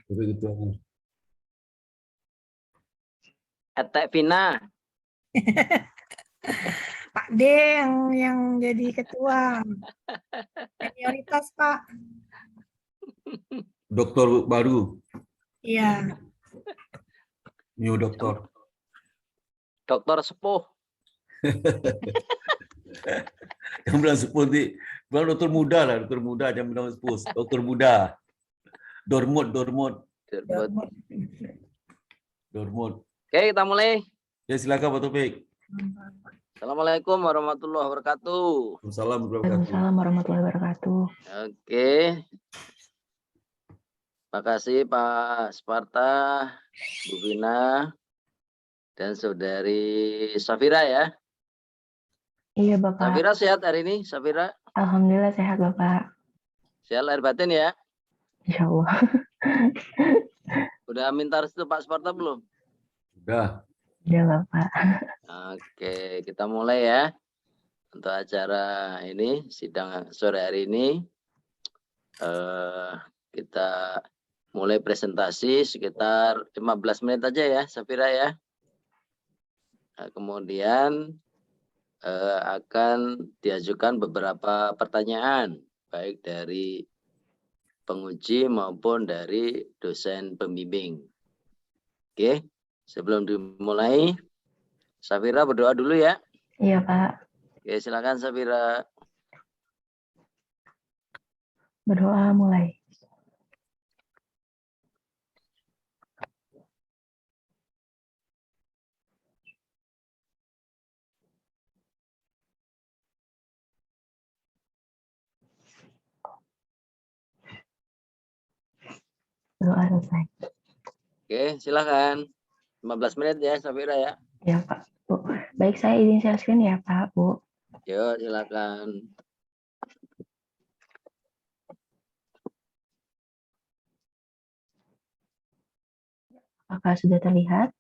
Begitu. Etek Vina. Pak D yang jadi ketua. Senioritas, Pak. Dokter baru, Iya. new dokter. Dokter Sepuh. Yang bilang sepuh nanti, bilang dokter muda lah, dokter muda, jangan bilang sepuh, dokter muda. Dormut. Oke, kita mulai. Ya silakan Pak Taufik. Assalamualaikum warahmatullahi wabarakatuh. Waalaikumsalam warahmatullahi wabarakatuh. Oke. Terima kasih Pak Sparta, Bu Vina, dan Saudari Safira ya. Iya Bapak. Safira sehat hari ini, Safira? Alhamdulillah sehat Bapak. Sehat lahir batin ya? Insya Allah. Udah minta restu Pak Sparta belum? Udah. Udah Bapak. Oke, kita mulai ya. Untuk acara ini, sidang sore hari ini, kita mulai presentasi sekitar 15 menit aja ya, Safira ya. Nah, kemudian akan diajukan beberapa pertanyaan, baik dari penguji maupun dari dosen pembimbing. Oke, sebelum dimulai, Safira berdoa dulu ya. Iya Pak. Oke, silakan Safira. Berdoa mulai. Doa selesai. Oke, silakan. 15 menit ya, Safira ya. Ya Pak. Bu. Baik, saya izin share screen ya Pak, Bu. Yuk, silakan. Apakah sudah terlihat?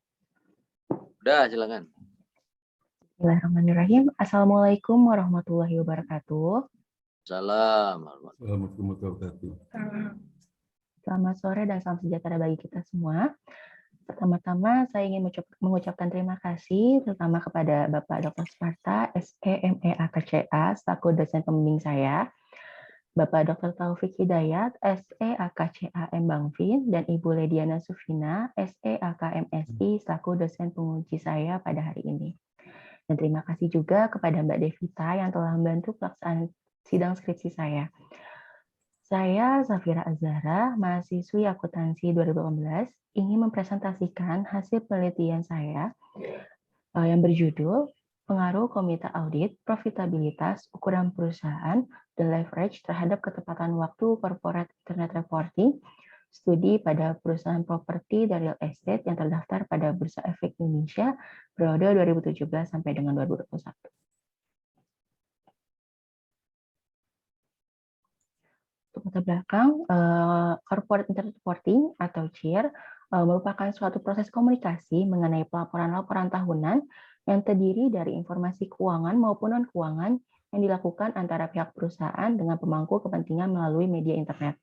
Udah, silakan. Bismillahirrahmanirrahim. Assalamualaikum warahmatullahi wabarakatuh. Salam. Assalamualaikum warahmatullahi wabarakatuh. Selamat sore dan salam sejahtera bagi kita semua. Pertama-tama saya ingin mengucapkan terima kasih terutama kepada Bapak Dr. Sparta, SEMEAKCA, selaku dosen pembimbing saya, Bapak Dr. Taufik Hidayat, SEAKCA Bangvin, dan Ibu Lediana Sufina, SEAKMSI, selaku dosen penguji saya pada hari ini. Dan terima kasih juga kepada Mbak Devita yang telah membantu pelaksanaan sidang skripsi saya. Saya, Safira Azhara, mahasiswi akuntansi 2018, ingin mempresentasikan hasil penelitian saya yang berjudul Pengaruh Komite Audit, Profitabilitas, Ukuran Perusahaan, dan Leverage terhadap Ketepatan Waktu Corporate Internet Reporting, studi pada perusahaan properti dan real estate yang terdaftar pada Bursa Efek Indonesia periode 2017 sampai dengan 2021. Untuk latar belakang, Corporate Internet Reporting atau CIR merupakan suatu proses komunikasi mengenai pelaporan-laporan tahunan yang terdiri dari informasi keuangan maupun non-keuangan yang dilakukan antara pihak perusahaan dengan pemangku kepentingan melalui media internet.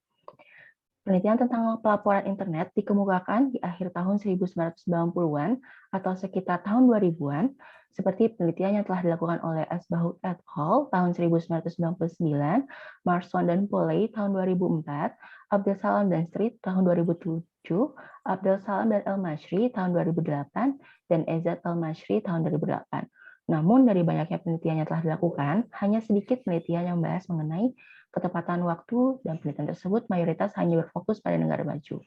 Penelitian tentang pelaporan internet dikemukakan di akhir tahun 1990-an atau sekitar tahun 2000-an, seperti penelitian yang telah dilakukan oleh Asbahout et al. Tahun 1999, Marston dan Polley tahun 2004, Abdel Salam dan Street tahun 2007, Abdel Salam dan El-Mashri tahun 2008, dan Ezat El-Mashri tahun 2008. Namun dari banyaknya penelitian yang telah dilakukan, hanya sedikit penelitian yang membahas mengenai ketepatan waktu, dan penelitian tersebut mayoritas hanya berfokus pada negara maju.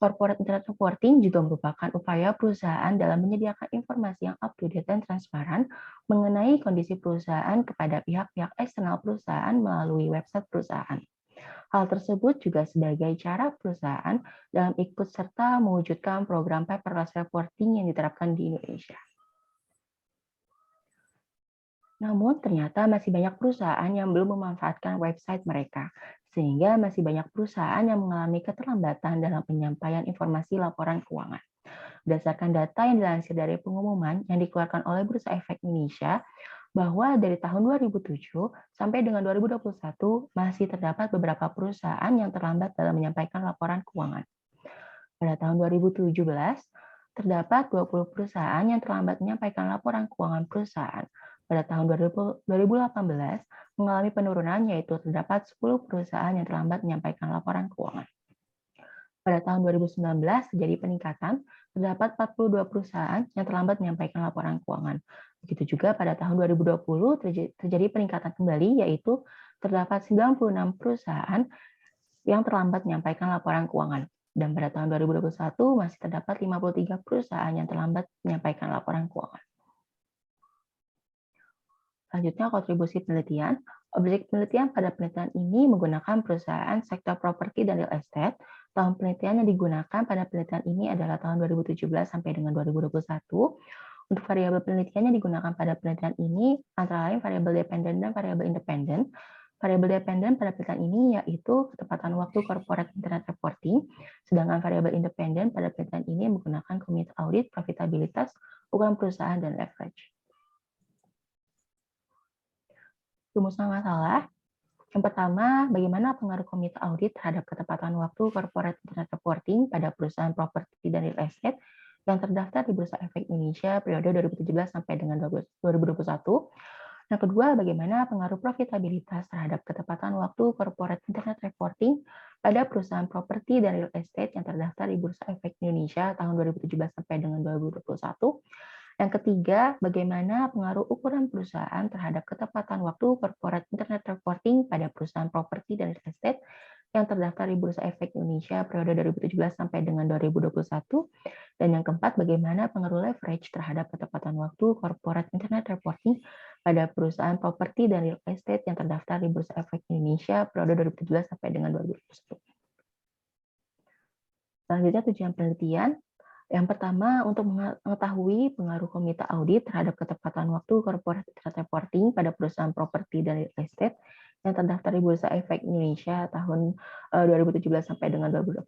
Corporate Internet Reporting juga merupakan upaya perusahaan dalam menyediakan informasi yang up-to-date dan transparan mengenai kondisi perusahaan kepada pihak-pihak eksternal perusahaan melalui website perusahaan. Hal tersebut juga sebagai cara perusahaan dalam ikut serta mewujudkan program paperless reporting yang diterapkan di Indonesia. Namun ternyata masih banyak perusahaan yang belum memanfaatkan website mereka, sehingga masih banyak perusahaan yang mengalami keterlambatan dalam penyampaian informasi laporan keuangan. Berdasarkan data yang dilansir dari pengumuman yang dikeluarkan oleh Bursa Efek Indonesia, bahwa dari tahun 2007 sampai dengan 2021 masih terdapat beberapa perusahaan yang terlambat dalam menyampaikan laporan keuangan. Pada tahun 2017, terdapat 20 perusahaan yang terlambat menyampaikan laporan keuangan perusahaan. Pada tahun 2018 mengalami penurunan, yaitu terdapat 10 perusahaan yang terlambat menyampaikan laporan keuangan. Pada tahun 2019 terjadi peningkatan, terdapat 42 perusahaan yang terlambat menyampaikan laporan keuangan. Begitu juga pada tahun 2020 terjadi peningkatan kembali, yaitu terdapat 96 perusahaan yang terlambat menyampaikan laporan keuangan. Dan pada tahun 2021 masih terdapat 53 perusahaan yang terlambat menyampaikan laporan keuangan. Selanjutnya, kontribusi penelitian. Objek penelitian pada penelitian ini menggunakan perusahaan sektor properti dan real estate. Tahun penelitian yang digunakan pada penelitian ini adalah tahun 2017 sampai dengan 2021. Untuk variabel penelitian yang digunakan pada penelitian ini antara lain variabel dependen dan variabel independen. Variabel dependen pada penelitian ini yaitu ketepatan waktu corporate internet reporting, sedangkan variabel independen pada penelitian ini menggunakan komite audit, profitabilitas, ukuran perusahaan, dan leverage. Rumusnya masalah. Yang pertama, bagaimana pengaruh komite audit terhadap ketepatan waktu corporate internet reporting pada perusahaan properti dan real estate yang terdaftar di Bursa Efek Indonesia periode 2017 sampai dengan 2021. Yang kedua, bagaimana pengaruh profitabilitas terhadap ketepatan waktu corporate internet reporting pada perusahaan properti dan real estate yang terdaftar di Bursa Efek Indonesia tahun 2017 sampai dengan 2021. Yang ketiga, bagaimana pengaruh ukuran perusahaan terhadap ketepatan waktu corporate internet reporting pada perusahaan properti dan real estate yang terdaftar di Bursa Efek Indonesia periode 2017 sampai dengan 2021. Dan yang keempat, bagaimana pengaruh leverage terhadap ketepatan waktu corporate internet reporting pada perusahaan properti dan real estate yang terdaftar di Bursa Efek Indonesia periode 2017 sampai dengan 2021. Selanjutnya, tujuan penelitian. Yang pertama, untuk mengetahui pengaruh komite audit terhadap ketepatan waktu corporate internet reporting pada perusahaan properti dan real estate yang terdaftar di Bursa Efek Indonesia tahun 2017 sampai dengan 2021.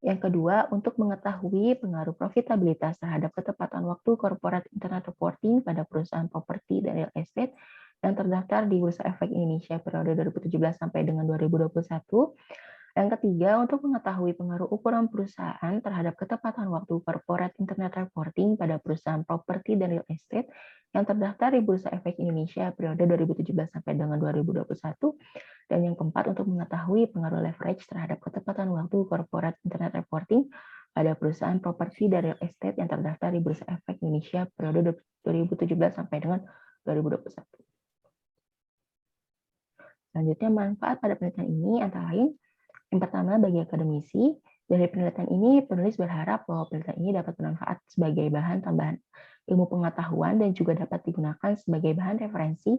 Yang kedua, untuk mengetahui pengaruh profitabilitas terhadap ketepatan waktu corporate internet reporting pada perusahaan properti dan real estate yang terdaftar di Bursa Efek Indonesia periode 2017 sampai dengan 2021. Yang ketiga, untuk mengetahui pengaruh ukuran perusahaan terhadap ketepatan waktu corporate internet reporting pada perusahaan properti dan real estate yang terdaftar di Bursa Efek Indonesia periode 2017 sampai dengan 2021. Dan yang keempat, untuk mengetahui pengaruh leverage terhadap ketepatan waktu corporate internet reporting pada perusahaan properti dan real estate yang terdaftar di Bursa Efek Indonesia periode 2017 sampai dengan 2021. Selanjutnya, manfaat pada penelitian ini antara lain: yang pertama, bagi akademisi, dari penelitian ini penulis berharap bahwa penelitian ini dapat bermanfaat sebagai bahan tambahan ilmu pengetahuan dan juga dapat digunakan sebagai bahan referensi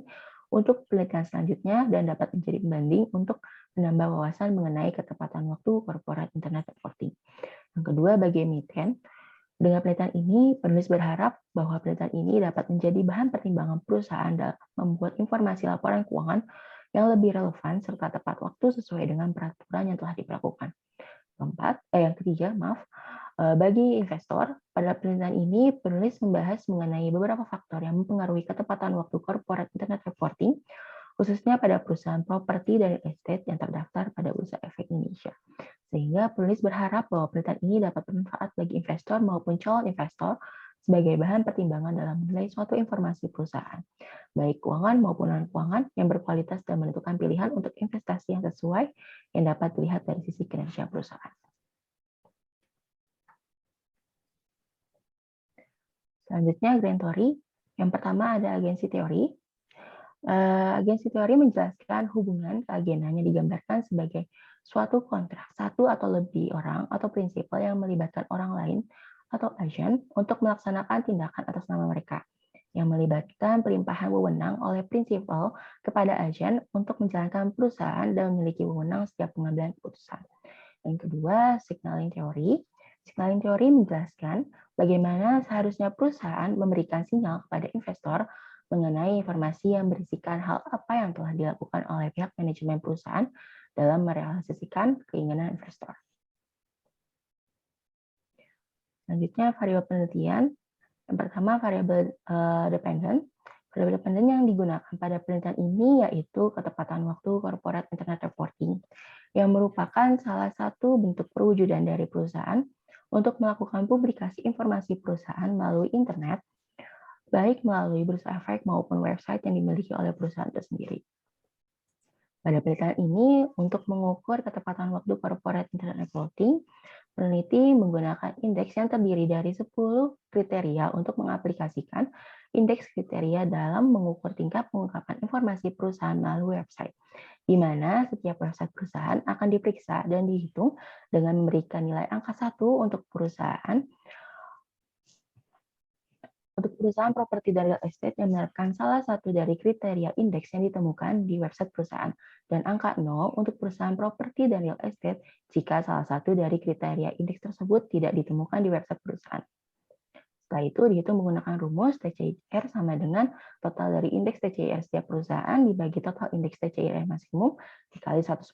untuk penelitian selanjutnya dan dapat menjadi pembanding untuk menambah wawasan mengenai ketepatan waktu corporate internet reporting. Yang kedua, bagi emiten, dengan penelitian ini penulis berharap bahwa penelitian ini dapat menjadi bahan pertimbangan perusahaan dalam membuat informasi laporan keuangan yang lebih relevan serta tepat waktu sesuai dengan peraturan yang telah diberlakukan. Yang ketiga, bagi investor, pada penelitian ini penulis membahas mengenai beberapa faktor yang mempengaruhi ketepatan waktu corporate internet reporting, khususnya pada perusahaan properti dan real estate yang terdaftar pada Bursa Efek Indonesia. Sehingga penulis berharap bahwa penelitian ini dapat bermanfaat bagi investor maupun calon investor sebagai bahan pertimbangan dalam menilai suatu informasi perusahaan, baik keuangan maupun non-keuangan yang berkualitas dan menentukan pilihan untuk investasi yang sesuai yang dapat dilihat dari sisi kinerja perusahaan. Selanjutnya, grand theory. Yang pertama ada agensi teori. Agensi teori menjelaskan hubungan keagenan yang digambarkan sebagai suatu kontrak satu atau lebih orang atau prinsipal yang melibatkan orang lain atau agen untuk melaksanakan tindakan atas nama mereka, yang melibatkan pelimpahan wewenang oleh prinsipal kepada agen untuk menjalankan perusahaan dan memiliki wewenang setiap pengambilan keputusan. Yang kedua, signaling teori. Signaling teori menjelaskan bagaimana seharusnya perusahaan memberikan sinyal kepada investor mengenai informasi yang berisikan hal apa yang telah dilakukan oleh pihak manajemen perusahaan dalam merealisasikan keinginan investor. Selanjutnya, variabel penelitian. Yang pertama, variabel dependen. Variabel dependen yang digunakan pada penelitian ini yaitu ketepatan waktu corporate internet reporting, yang merupakan salah satu bentuk perwujudan dari perusahaan untuk melakukan publikasi informasi perusahaan melalui internet, baik melalui bursa efek maupun website yang dimiliki oleh perusahaan itu sendiri. Pada penelitian ini, untuk mengukur ketepatan waktu corporate internet reporting, peneliti menggunakan indeks yang terdiri dari 10 kriteria untuk mengaplikasikan indeks kriteria dalam mengukur tingkat pengungkapan informasi perusahaan melalui website, di mana setiap website perusahaan akan diperiksa dan dihitung dengan memberikan nilai angka 1 untuk perusahaan properti dan real estate yang menerapkan salah satu dari kriteria indeks yang ditemukan di website perusahaan, dan angka 0 untuk perusahaan properti dan real estate jika salah satu dari kriteria indeks tersebut tidak ditemukan di website perusahaan. Setelah itu dihitung menggunakan rumus TCIR sama dengan total dari indeks TCIR setiap perusahaan dibagi total indeks TCIR maksimum dikali 100%.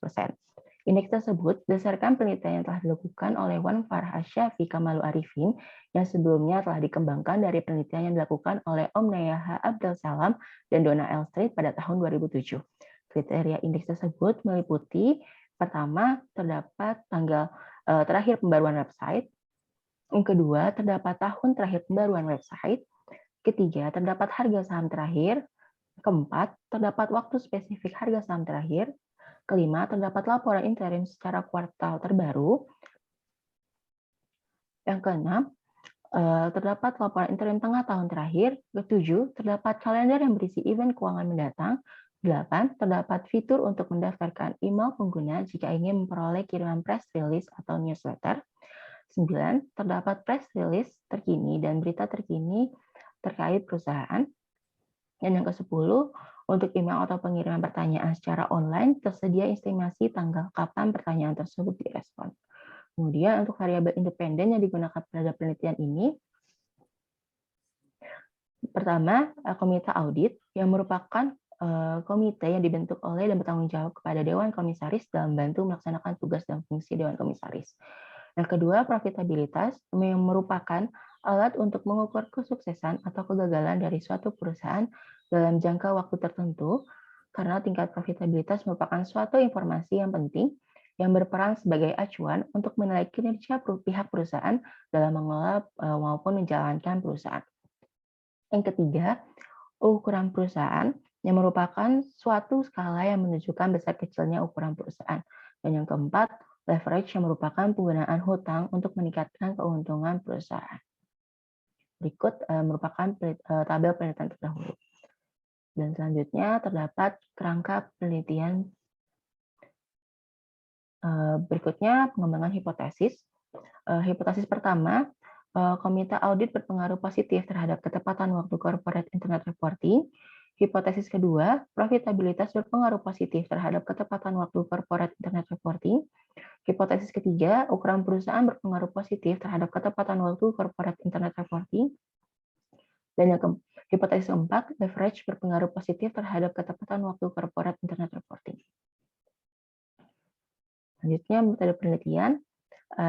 Indeks tersebut berdasarkan penelitian yang telah dilakukan oleh Wan Farhah Syafi Kamalu Arifin yang sebelumnya telah dikembangkan dari penelitian yang dilakukan oleh Om Neyaha Abdel Salam dan Donna L. Street pada tahun 2007. Kriteria indeks tersebut meliputi pertama, terdapat tanggal terakhir pembaruan website. Yang kedua, terdapat tahun terakhir pembaruan website. Ketiga, terdapat harga saham terakhir. Keempat, terdapat waktu spesifik harga saham terakhir. Kelima, terdapat laporan interim secara kuartal terbaru. Yang keenam, terdapat laporan interim tengah tahun terakhir. Ketujuh, terdapat kalender yang berisi event keuangan mendatang. 8, terdapat fitur untuk mendaftarkan email pengguna jika ingin memperoleh kiriman press release atau newsletter. 9, terdapat press release terkini dan berita terkini terkait perusahaan. Dan yang ke-10, untuk email atau pengiriman pertanyaan secara online, tersedia estimasi tanggal kapan pertanyaan tersebut direspon. Kemudian untuk variabel independen yang digunakan pada penelitian ini, pertama, komite audit yang merupakan komite yang dibentuk oleh dan bertanggung jawab kepada Dewan Komisaris dalam membantu melaksanakan tugas dan fungsi Dewan Komisaris. Yang kedua, profitabilitas yang merupakan alat untuk mengukur kesuksesan atau kegagalan dari suatu perusahaan dalam jangka waktu tertentu, karena tingkat profitabilitas merupakan suatu informasi yang penting yang berperan sebagai acuan untuk menilai kinerja pihak perusahaan dalam mengelola maupun menjalankan perusahaan. Yang ketiga, ukuran perusahaan yang merupakan suatu skala yang menunjukkan besar kecilnya ukuran perusahaan. Dan yang keempat, leverage yang merupakan penggunaan hutang untuk meningkatkan keuntungan perusahaan. Berikut merupakan tabel penelitian terdahulu. Dan selanjutnya terdapat kerangka penelitian. Berikutnya pengembangan hipotesis. Hipotesis pertama, komite audit berpengaruh positif terhadap ketepatan waktu corporate internet reporting. Hipotesis kedua, profitabilitas berpengaruh positif terhadap ketepatan waktu corporate internet reporting. Hipotesis ketiga, ukuran perusahaan berpengaruh positif terhadap ketepatan waktu corporate internet reporting. Dan yang hipotesis keempat, leverage berpengaruh positif terhadap ketepatan waktu corporate internet reporting. Selanjutnya, metode penelitian.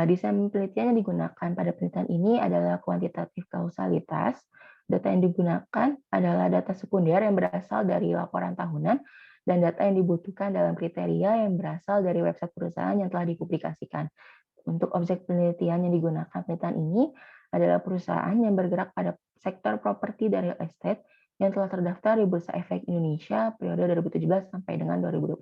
Desain penelitian yang digunakan pada penelitian ini adalah kuantitatif kausalitas. Data yang digunakan adalah data sekunder yang berasal dari laporan tahunan dan data yang dibutuhkan dalam kriteria yang berasal dari website perusahaan yang telah dipublikasikan. Untuk objek penelitian yang digunakan penelitian ini adalah perusahaan yang bergerak pada sektor properti dan real estate yang telah terdaftar di Bursa Efek Indonesia periode 2017 sampai dengan 2021.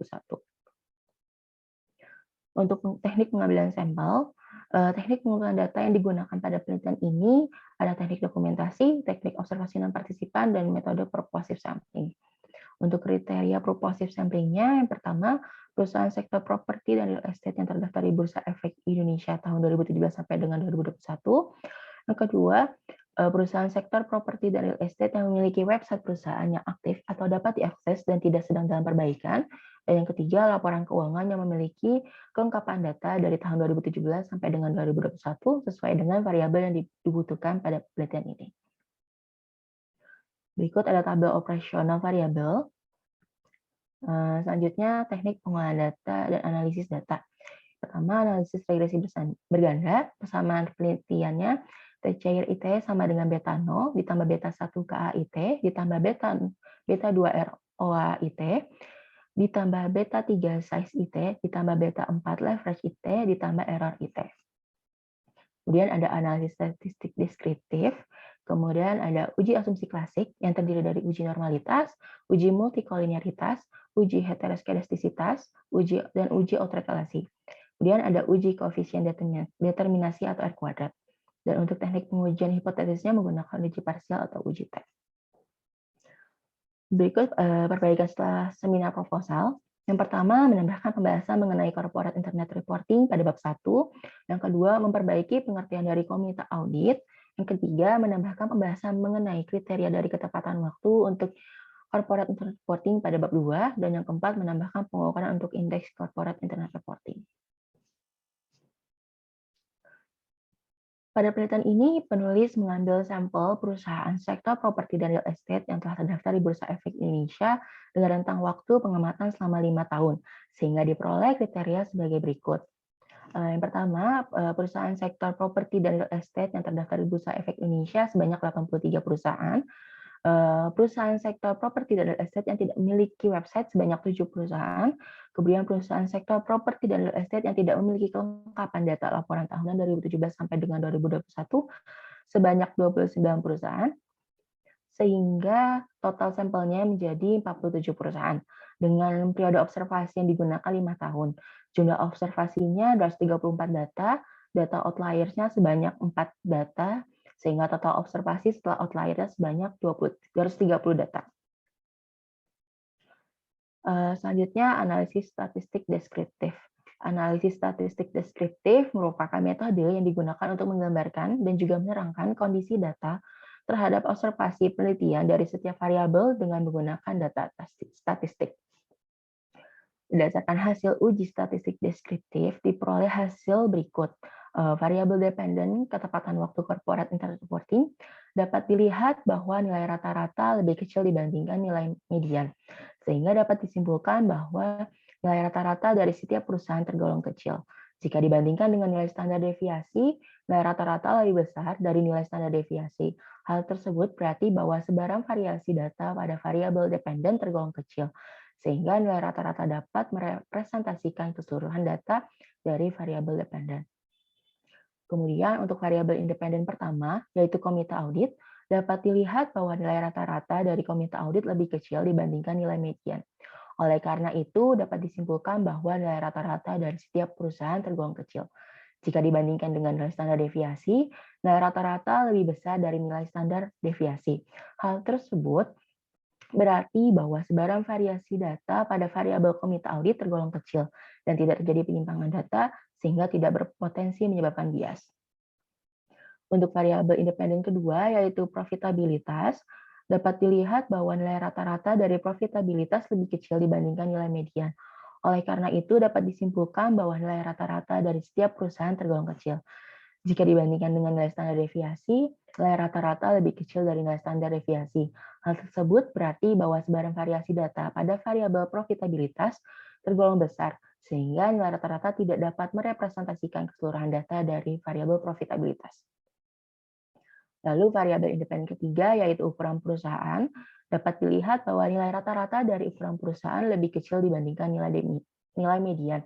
Untuk teknik pengambilan sampel, teknik pengumpulan data yang digunakan pada penelitian ini ada teknik dokumentasi, teknik observasi non-partisipan, dan metode purposive sampling. Untuk kriteria purposive sampling-nya, yang pertama, perusahaan sektor properti dan real estate yang terdaftar di Bursa Efek Indonesia tahun 2017 sampai dengan 2021. Yang kedua, perusahaan sektor properti dan real estate yang memiliki website perusahaan yang aktif atau dapat diakses dan tidak sedang dalam perbaikan. Dan yang ketiga, laporan keuangan yang memiliki kelengkapan data dari tahun 2017 sampai dengan 2021 sesuai dengan variabel yang dibutuhkan pada penelitian ini. Berikut ada tabel operasional variabel. Selanjutnya, teknik pengolahan data dan analisis data. Pertama, analisis regresi berganda. Persamaan penelitiannya T cair IT sama dengan beta 0 ditambah beta 1 Ka IT ditambah beta 2 ROA IT ditambah beta 3 size IT ditambah beta 4 leverage IT ditambah error IT. Kemudian ada analisis statistik deskriptif, kemudian ada uji asumsi klasik yang terdiri dari uji normalitas, uji multikolinearitas, uji heteroskedastisitas, dan uji autorelasi. Kemudian ada uji koefisien determinasi atau R kuadrat. Dan untuk teknik pengujian hipotesisnya menggunakan uji parsial atau uji T. Berikut perbaikan setelah seminar proposal. Yang pertama, menambahkan pembahasan mengenai corporate internet reporting pada bab 1. Yang kedua, memperbaiki pengertian dari komite audit. Yang ketiga, menambahkan pembahasan mengenai kriteria dari ketepatan waktu untuk corporate internet reporting pada bab 2. Dan yang keempat, menambahkan pengukuran untuk indeks corporate internet reporting. Pada penelitian ini, penulis mengambil sampel perusahaan sektor properti dan real estate yang telah terdaftar di Bursa Efek Indonesia dengan rentang waktu pengamatan selama 5 tahun, sehingga diperoleh kriteria sebagai berikut. Yang pertama, perusahaan sektor properti dan real estate yang terdaftar di Bursa Efek Indonesia sebanyak 83 perusahaan. Perusahaan sektor properti dan real estate yang tidak memiliki website sebanyak 7 perusahaan, kemudian perusahaan sektor properti dan real estate yang tidak memiliki kelengkapan data laporan tahunan 2017 sampai dengan 2021 sebanyak 29 perusahaan, sehingga total sampelnya menjadi 47 perusahaan. Dengan periode observasi yang digunakan 5 tahun. Jumlah observasinya 234 data outliersnya sebanyak 4 data, sehingga total observasi setelah outliernya sebanyak 230 data. Selanjutnya, analisis statistik deskriptif. Analisis statistik deskriptif merupakan metode yang digunakan untuk menggambarkan dan juga menerangkan kondisi data terhadap observasi penelitian dari setiap variabel dengan menggunakan data statistik. Berdasarkan hasil uji statistik deskriptif, diperoleh hasil berikut. Variabel dependent ketepatan waktu corporate internet reporting dapat dilihat bahwa nilai rata-rata lebih kecil dibandingkan nilai median, sehingga dapat disimpulkan bahwa nilai rata-rata dari setiap perusahaan tergolong kecil. Jika dibandingkan dengan nilai standar deviasi, nilai rata-rata lebih besar dari nilai standar deviasi. Hal tersebut berarti bahwa sebaran variasi data pada variabel dependent tergolong kecil, sehingga nilai rata-rata dapat merepresentasikan keseluruhan data dari variabel dependent. Kemudian untuk variabel independen pertama, yaitu komite audit, dapat dilihat bahwa nilai rata-rata dari komite audit lebih kecil dibandingkan nilai median. Oleh karena itu, dapat disimpulkan bahwa nilai rata-rata dari setiap perusahaan tergolong kecil. Jika dibandingkan dengan nilai standar deviasi, nilai rata-rata lebih besar dari nilai standar deviasi. Hal tersebut berarti bahwa sebaran variasi data pada variabel komite audit tergolong kecil dan tidak terjadi penyimpangan data sehingga tidak berpotensi menyebabkan bias. Untuk variabel independen kedua, yaitu profitabilitas, dapat dilihat bahwa nilai rata-rata dari profitabilitas lebih kecil dibandingkan nilai median. Oleh karena itu, dapat disimpulkan bahwa nilai rata-rata dari setiap perusahaan tergolong kecil. Jika dibandingkan dengan nilai standar deviasi, nilai rata-rata lebih kecil dari nilai standar deviasi. Hal tersebut berarti bahwa sebaran variasi data pada variabel profitabilitas tergolong besar, sehingga nilai rata-rata tidak dapat merepresentasikan keseluruhan data dari variabel profitabilitas. Lalu variabel independen ketiga, yaitu ukuran perusahaan, dapat dilihat bahwa nilai rata-rata dari ukuran perusahaan lebih kecil dibandingkan nilai median.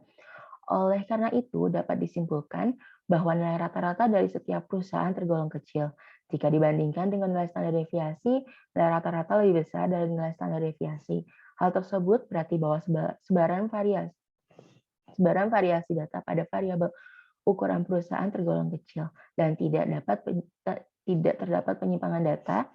Oleh karena itu, dapat disimpulkan bahwa nilai rata-rata dari setiap perusahaan tergolong kecil. Jika dibandingkan dengan nilai standar deviasi, nilai rata-rata lebih besar dari nilai standar deviasi. Hal tersebut berarti bahwa sebaran variasi data pada variabel ukuran perusahaan tergolong kecil dan tidak terdapat penyimpangan data,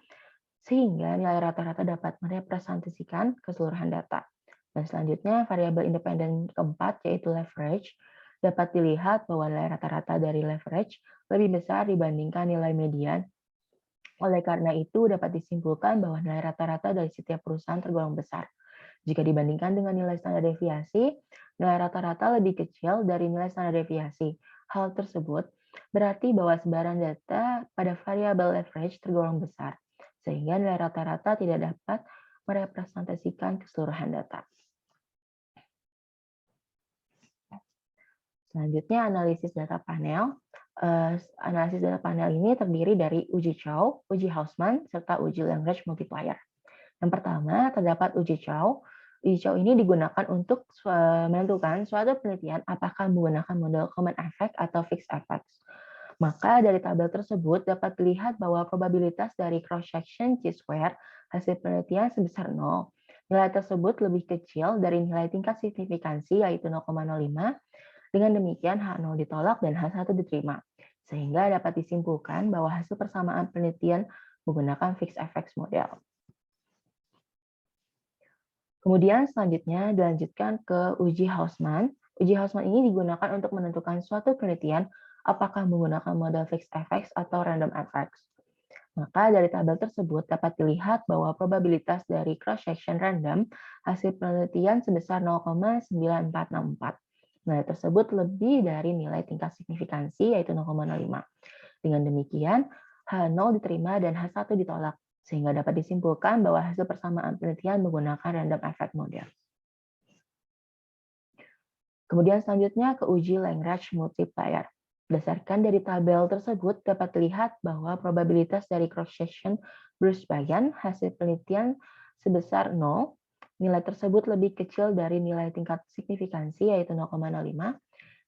sehingga nilai rata-rata dapat merepresentasikan keseluruhan data. Dan selanjutnya, variabel independen keempat, yaitu leverage, dapat dilihat bahwa nilai rata-rata dari leverage lebih besar dibandingkan nilai median. Oleh karena itu, dapat disimpulkan bahwa nilai rata-rata dari setiap perusahaan tergolong besar. Jika dibandingkan dengan nilai standar deviasi, nilai rata-rata lebih kecil dari nilai standar deviasi. Hal tersebut berarti bahwa sebaran data pada variabel leverage tergolong besar, sehingga nilai rata-rata tidak dapat merepresentasikan keseluruhan data. Selanjutnya, analisis data panel. Analisis data panel ini terdiri dari uji Chow, uji Hausman, serta uji Lagrange multiplier. Yang pertama, terdapat uji Chow. Uji Chow ini digunakan untuk menentukan suatu penelitian apakah menggunakan model common effect atau fixed effects. Maka dari tabel tersebut dapat dilihat bahwa probabilitas dari cross-section chi-square hasil penelitian sebesar 0. Nilai tersebut lebih kecil dari nilai tingkat signifikansi yaitu 0,05. Dengan demikian H0 ditolak dan H1 diterima. Sehingga dapat disimpulkan bahwa hasil persamaan penelitian menggunakan fixed effects model. Kemudian selanjutnya dilanjutkan ke uji Hausman. Uji Hausman ini digunakan untuk menentukan suatu penelitian apakah menggunakan model fixed effects atau random effects. Maka dari tabel tersebut dapat dilihat bahwa probabilitas dari cross-section random hasil penelitian sebesar 0,9464. Nilai tersebut lebih dari nilai tingkat signifikansi yaitu 0,05. Dengan demikian, H0 diterima dan H1 ditolak, sehingga dapat disimpulkan bahwa hasil persamaan penelitian menggunakan random effect model. Kemudian selanjutnya ke uji Lagrange multiplier. Berdasarkan dari tabel tersebut dapat dilihat bahwa probabilitas dari cross-section bersebagian hasil penelitian sebesar 0. Nilai tersebut lebih kecil dari nilai tingkat signifikansi yaitu 0,05.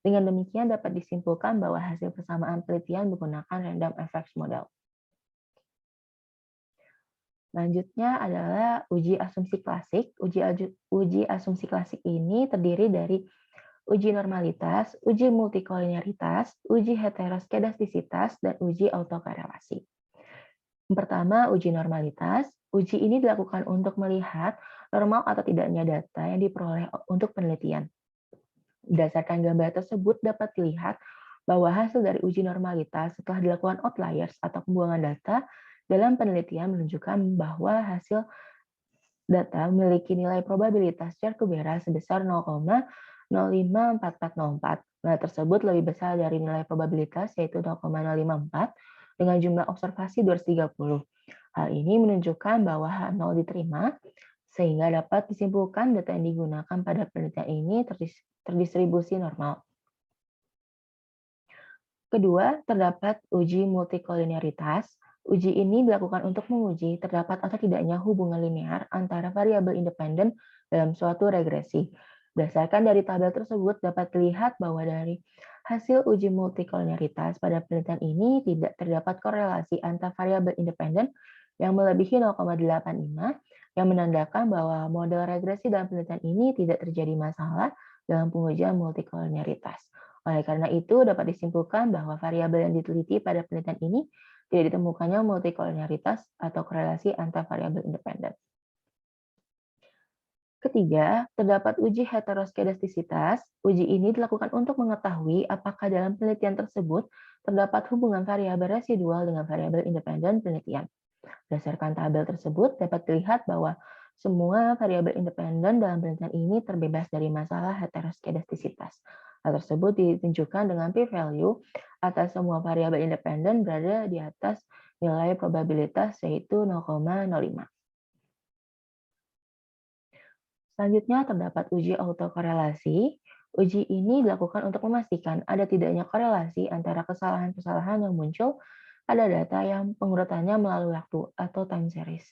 Dengan demikian dapat disimpulkan bahwa hasil persamaan penelitian menggunakan random effects model. Selanjutnya adalah uji asumsi klasik. Uji asumsi klasik ini terdiri dari uji normalitas, uji multikoliniaritas, uji heteroskedastisitas, dan uji autokorelasi. Yang pertama, uji normalitas. Uji ini dilakukan untuk melihat normal atau tidaknya data yang diperoleh untuk penelitian. Berdasarkan gambar tersebut dapat dilihat bahwa hasil dari uji normalitas setelah dilakukan outliers atau pembuangan data dalam penelitian menunjukkan bahwa hasil data memiliki nilai probabilitas Cercubera sebesar 0,054404. Nilai tersebut lebih besar dari nilai probabilitas yaitu 0,054 dengan jumlah observasi 230. Hal ini menunjukkan bahwa H0 diterima, sehingga dapat disimpulkan data yang digunakan pada penelitian ini terdistribusi normal. Kedua, terdapat uji multikoliniaritas. Uji ini dilakukan untuk menguji terdapat atau tidaknya hubungan linear antara variabel independen dalam suatu regresi. Berdasarkan dari tabel tersebut dapat dilihat bahwa dari hasil uji multikoliniaritas pada penelitian ini tidak terdapat korelasi antar variabel independen yang melebihi 0,85, yang menandakan bahwa model regresi dalam penelitian ini tidak terjadi masalah dalam pengujian multikoliniaritas. Oleh karena itu, dapat disimpulkan bahwa variabel yang diteliti pada penelitian ini tidak ditemukannya multikoliniaritas atau korelasi antar variabel independen. Ketiga, terdapat uji heteroskedastisitas. Uji ini dilakukan untuk mengetahui apakah dalam penelitian tersebut terdapat hubungan variabel residual dengan variabel independen penelitian. Berdasarkan tabel tersebut dapat dilihat bahwa semua variabel independen dalam penelitian ini terbebas dari masalah heteroskedastisitas. Hal tersebut ditunjukkan dengan p-value atas semua variabel independen berada di atas nilai probabilitas yaitu 0,05. Selanjutnya terdapat uji autokorelasi. Uji ini dilakukan untuk memastikan ada tidaknya korelasi antara kesalahan-kesalahan yang muncul pada data yang pengurutannya melalui waktu atau time series.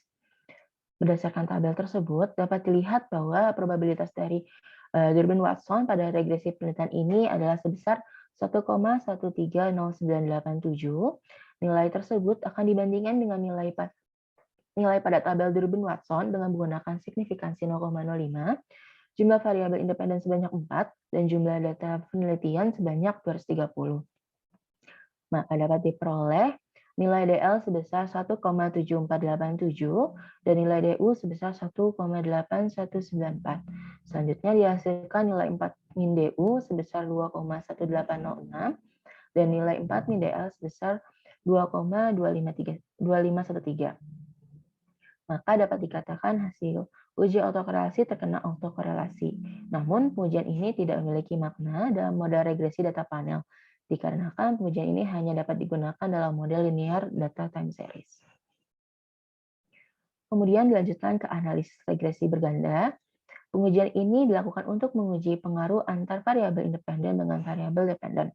Berdasarkan tabel tersebut, dapat dilihat bahwa probabilitas dari Durbin-Watson pada regresi penelitian ini adalah sebesar 1,130987. Nilai tersebut akan dibandingkan dengan nilai pada tabel Durbin-Watson dengan menggunakan signifikansi 0,05, jumlah variabel independen sebanyak 4, dan jumlah data penelitian sebanyak 230. Maka dapat diperoleh nilai DL sebesar 1,7487 dan nilai DU sebesar 1,8194. Selanjutnya dihasilkan nilai 4 min DU sebesar 2,1806 dan nilai 4 min DL sebesar 2,2513. Maka dapat dikatakan hasil uji autokorelasi terkena autokorelasi. Namun pengujian ini tidak memiliki makna dalam model regresi data panel, dikarenakan pengujian ini hanya dapat digunakan dalam model linear data time series. Kemudian dilanjutkan ke analisis regresi berganda. Pengujian ini dilakukan untuk menguji pengaruh antar variabel independen dengan variabel dependen.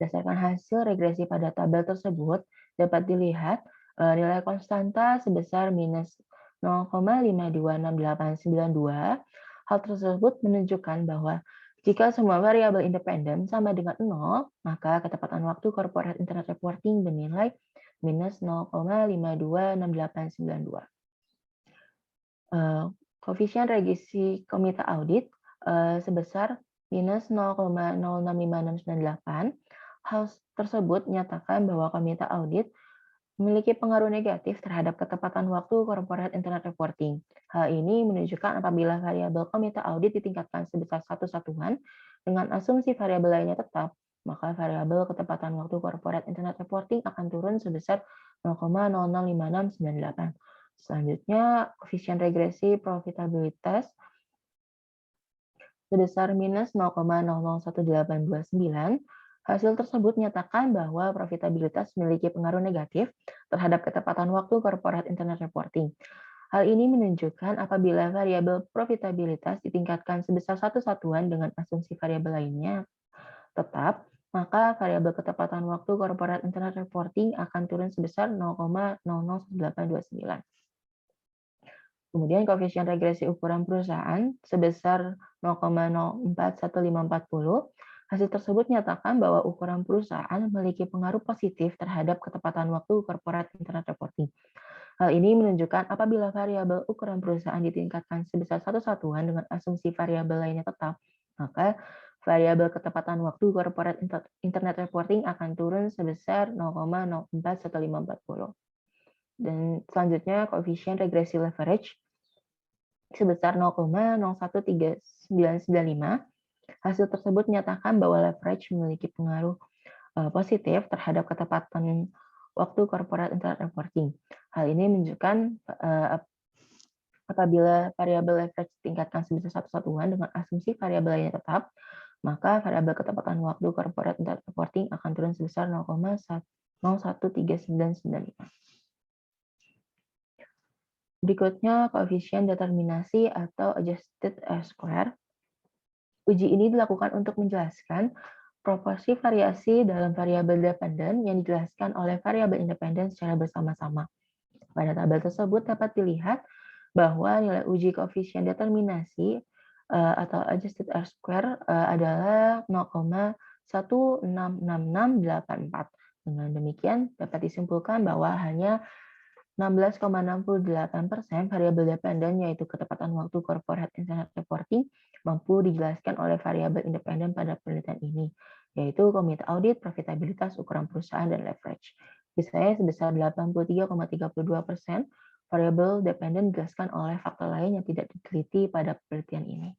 Berdasarkan hasil regresi pada tabel tersebut, dapat dilihat nilai konstanta sebesar minus 0,526892. Hal tersebut menunjukkan bahwa jika semua variabel independen sama dengan 0, maka ketepatan waktu corporate internet reporting bernilai minus 0,526892. Koefisien regresi komite audit sebesar minus 0,065698. Hal tersebut menyatakan bahwa komite audit memiliki pengaruh negatif terhadap ketepatan waktu corporate internet reporting. Hal ini menunjukkan apabila variabel komite audit ditingkatkan sebesar satu satuan dengan asumsi variabel lainnya tetap, maka variabel ketepatan waktu corporate internet reporting akan turun sebesar 0,005698. Selanjutnya, koefisien regresi profitabilitas sebesar minus 0,001829. Hasil tersebut menyatakan bahwa profitabilitas memiliki pengaruh negatif terhadap ketepatan waktu corporate internet reporting. Hal ini menunjukkan apabila variabel profitabilitas ditingkatkan sebesar satu satuan dengan asumsi variabel lainnya tetap, maka variabel ketepatan waktu corporate internet reporting akan turun sebesar 0,001829. Kemudian koefisien regresi ukuran perusahaan sebesar 0,041540. Hasil tersebut menyatakan bahwa ukuran perusahaan memiliki pengaruh positif terhadap ketepatan waktu corporate internet reporting. Hal ini menunjukkan apabila variabel ukuran perusahaan ditingkatkan sebesar satu satuan dengan asumsi variabel lainnya tetap, maka variabel ketepatan waktu corporate internet reporting akan turun sebesar 0,041540. Dan selanjutnya koefisien regresi leverage sebesar 0,013995. Hasil tersebut menyatakan bahwa leverage memiliki pengaruh positif terhadap ketepatan waktu corporate internet reporting. Hal ini menunjukkan apabila variabel leverage ditingkatkan sebesar satu satuan dengan asumsi variabel lainnya tetap, maka variabel ketepatan waktu corporate internet reporting akan turun sebesar 0,013995. Berikutnya koefisien determinasi atau adjusted R-square. Uji ini dilakukan untuk menjelaskan proporsi variasi dalam variabel dependen yang dijelaskan oleh variabel independen secara bersama-sama. Pada tabel tersebut dapat dilihat bahwa nilai uji koefisien determinasi atau adjusted R-square adalah 0,166684. Dengan demikian dapat disimpulkan bahwa hanya 16,68% variabel dependen yaitu ketepatan waktu corporate internet reporting mampu dijelaskan oleh variabel independen pada penelitian ini, yaitu komite audit, profitabilitas, ukuran perusahaan, dan leverage. Sisanya sebesar 83,32% variabel dependen dijelaskan oleh faktor lain yang tidak diteliti pada penelitian ini.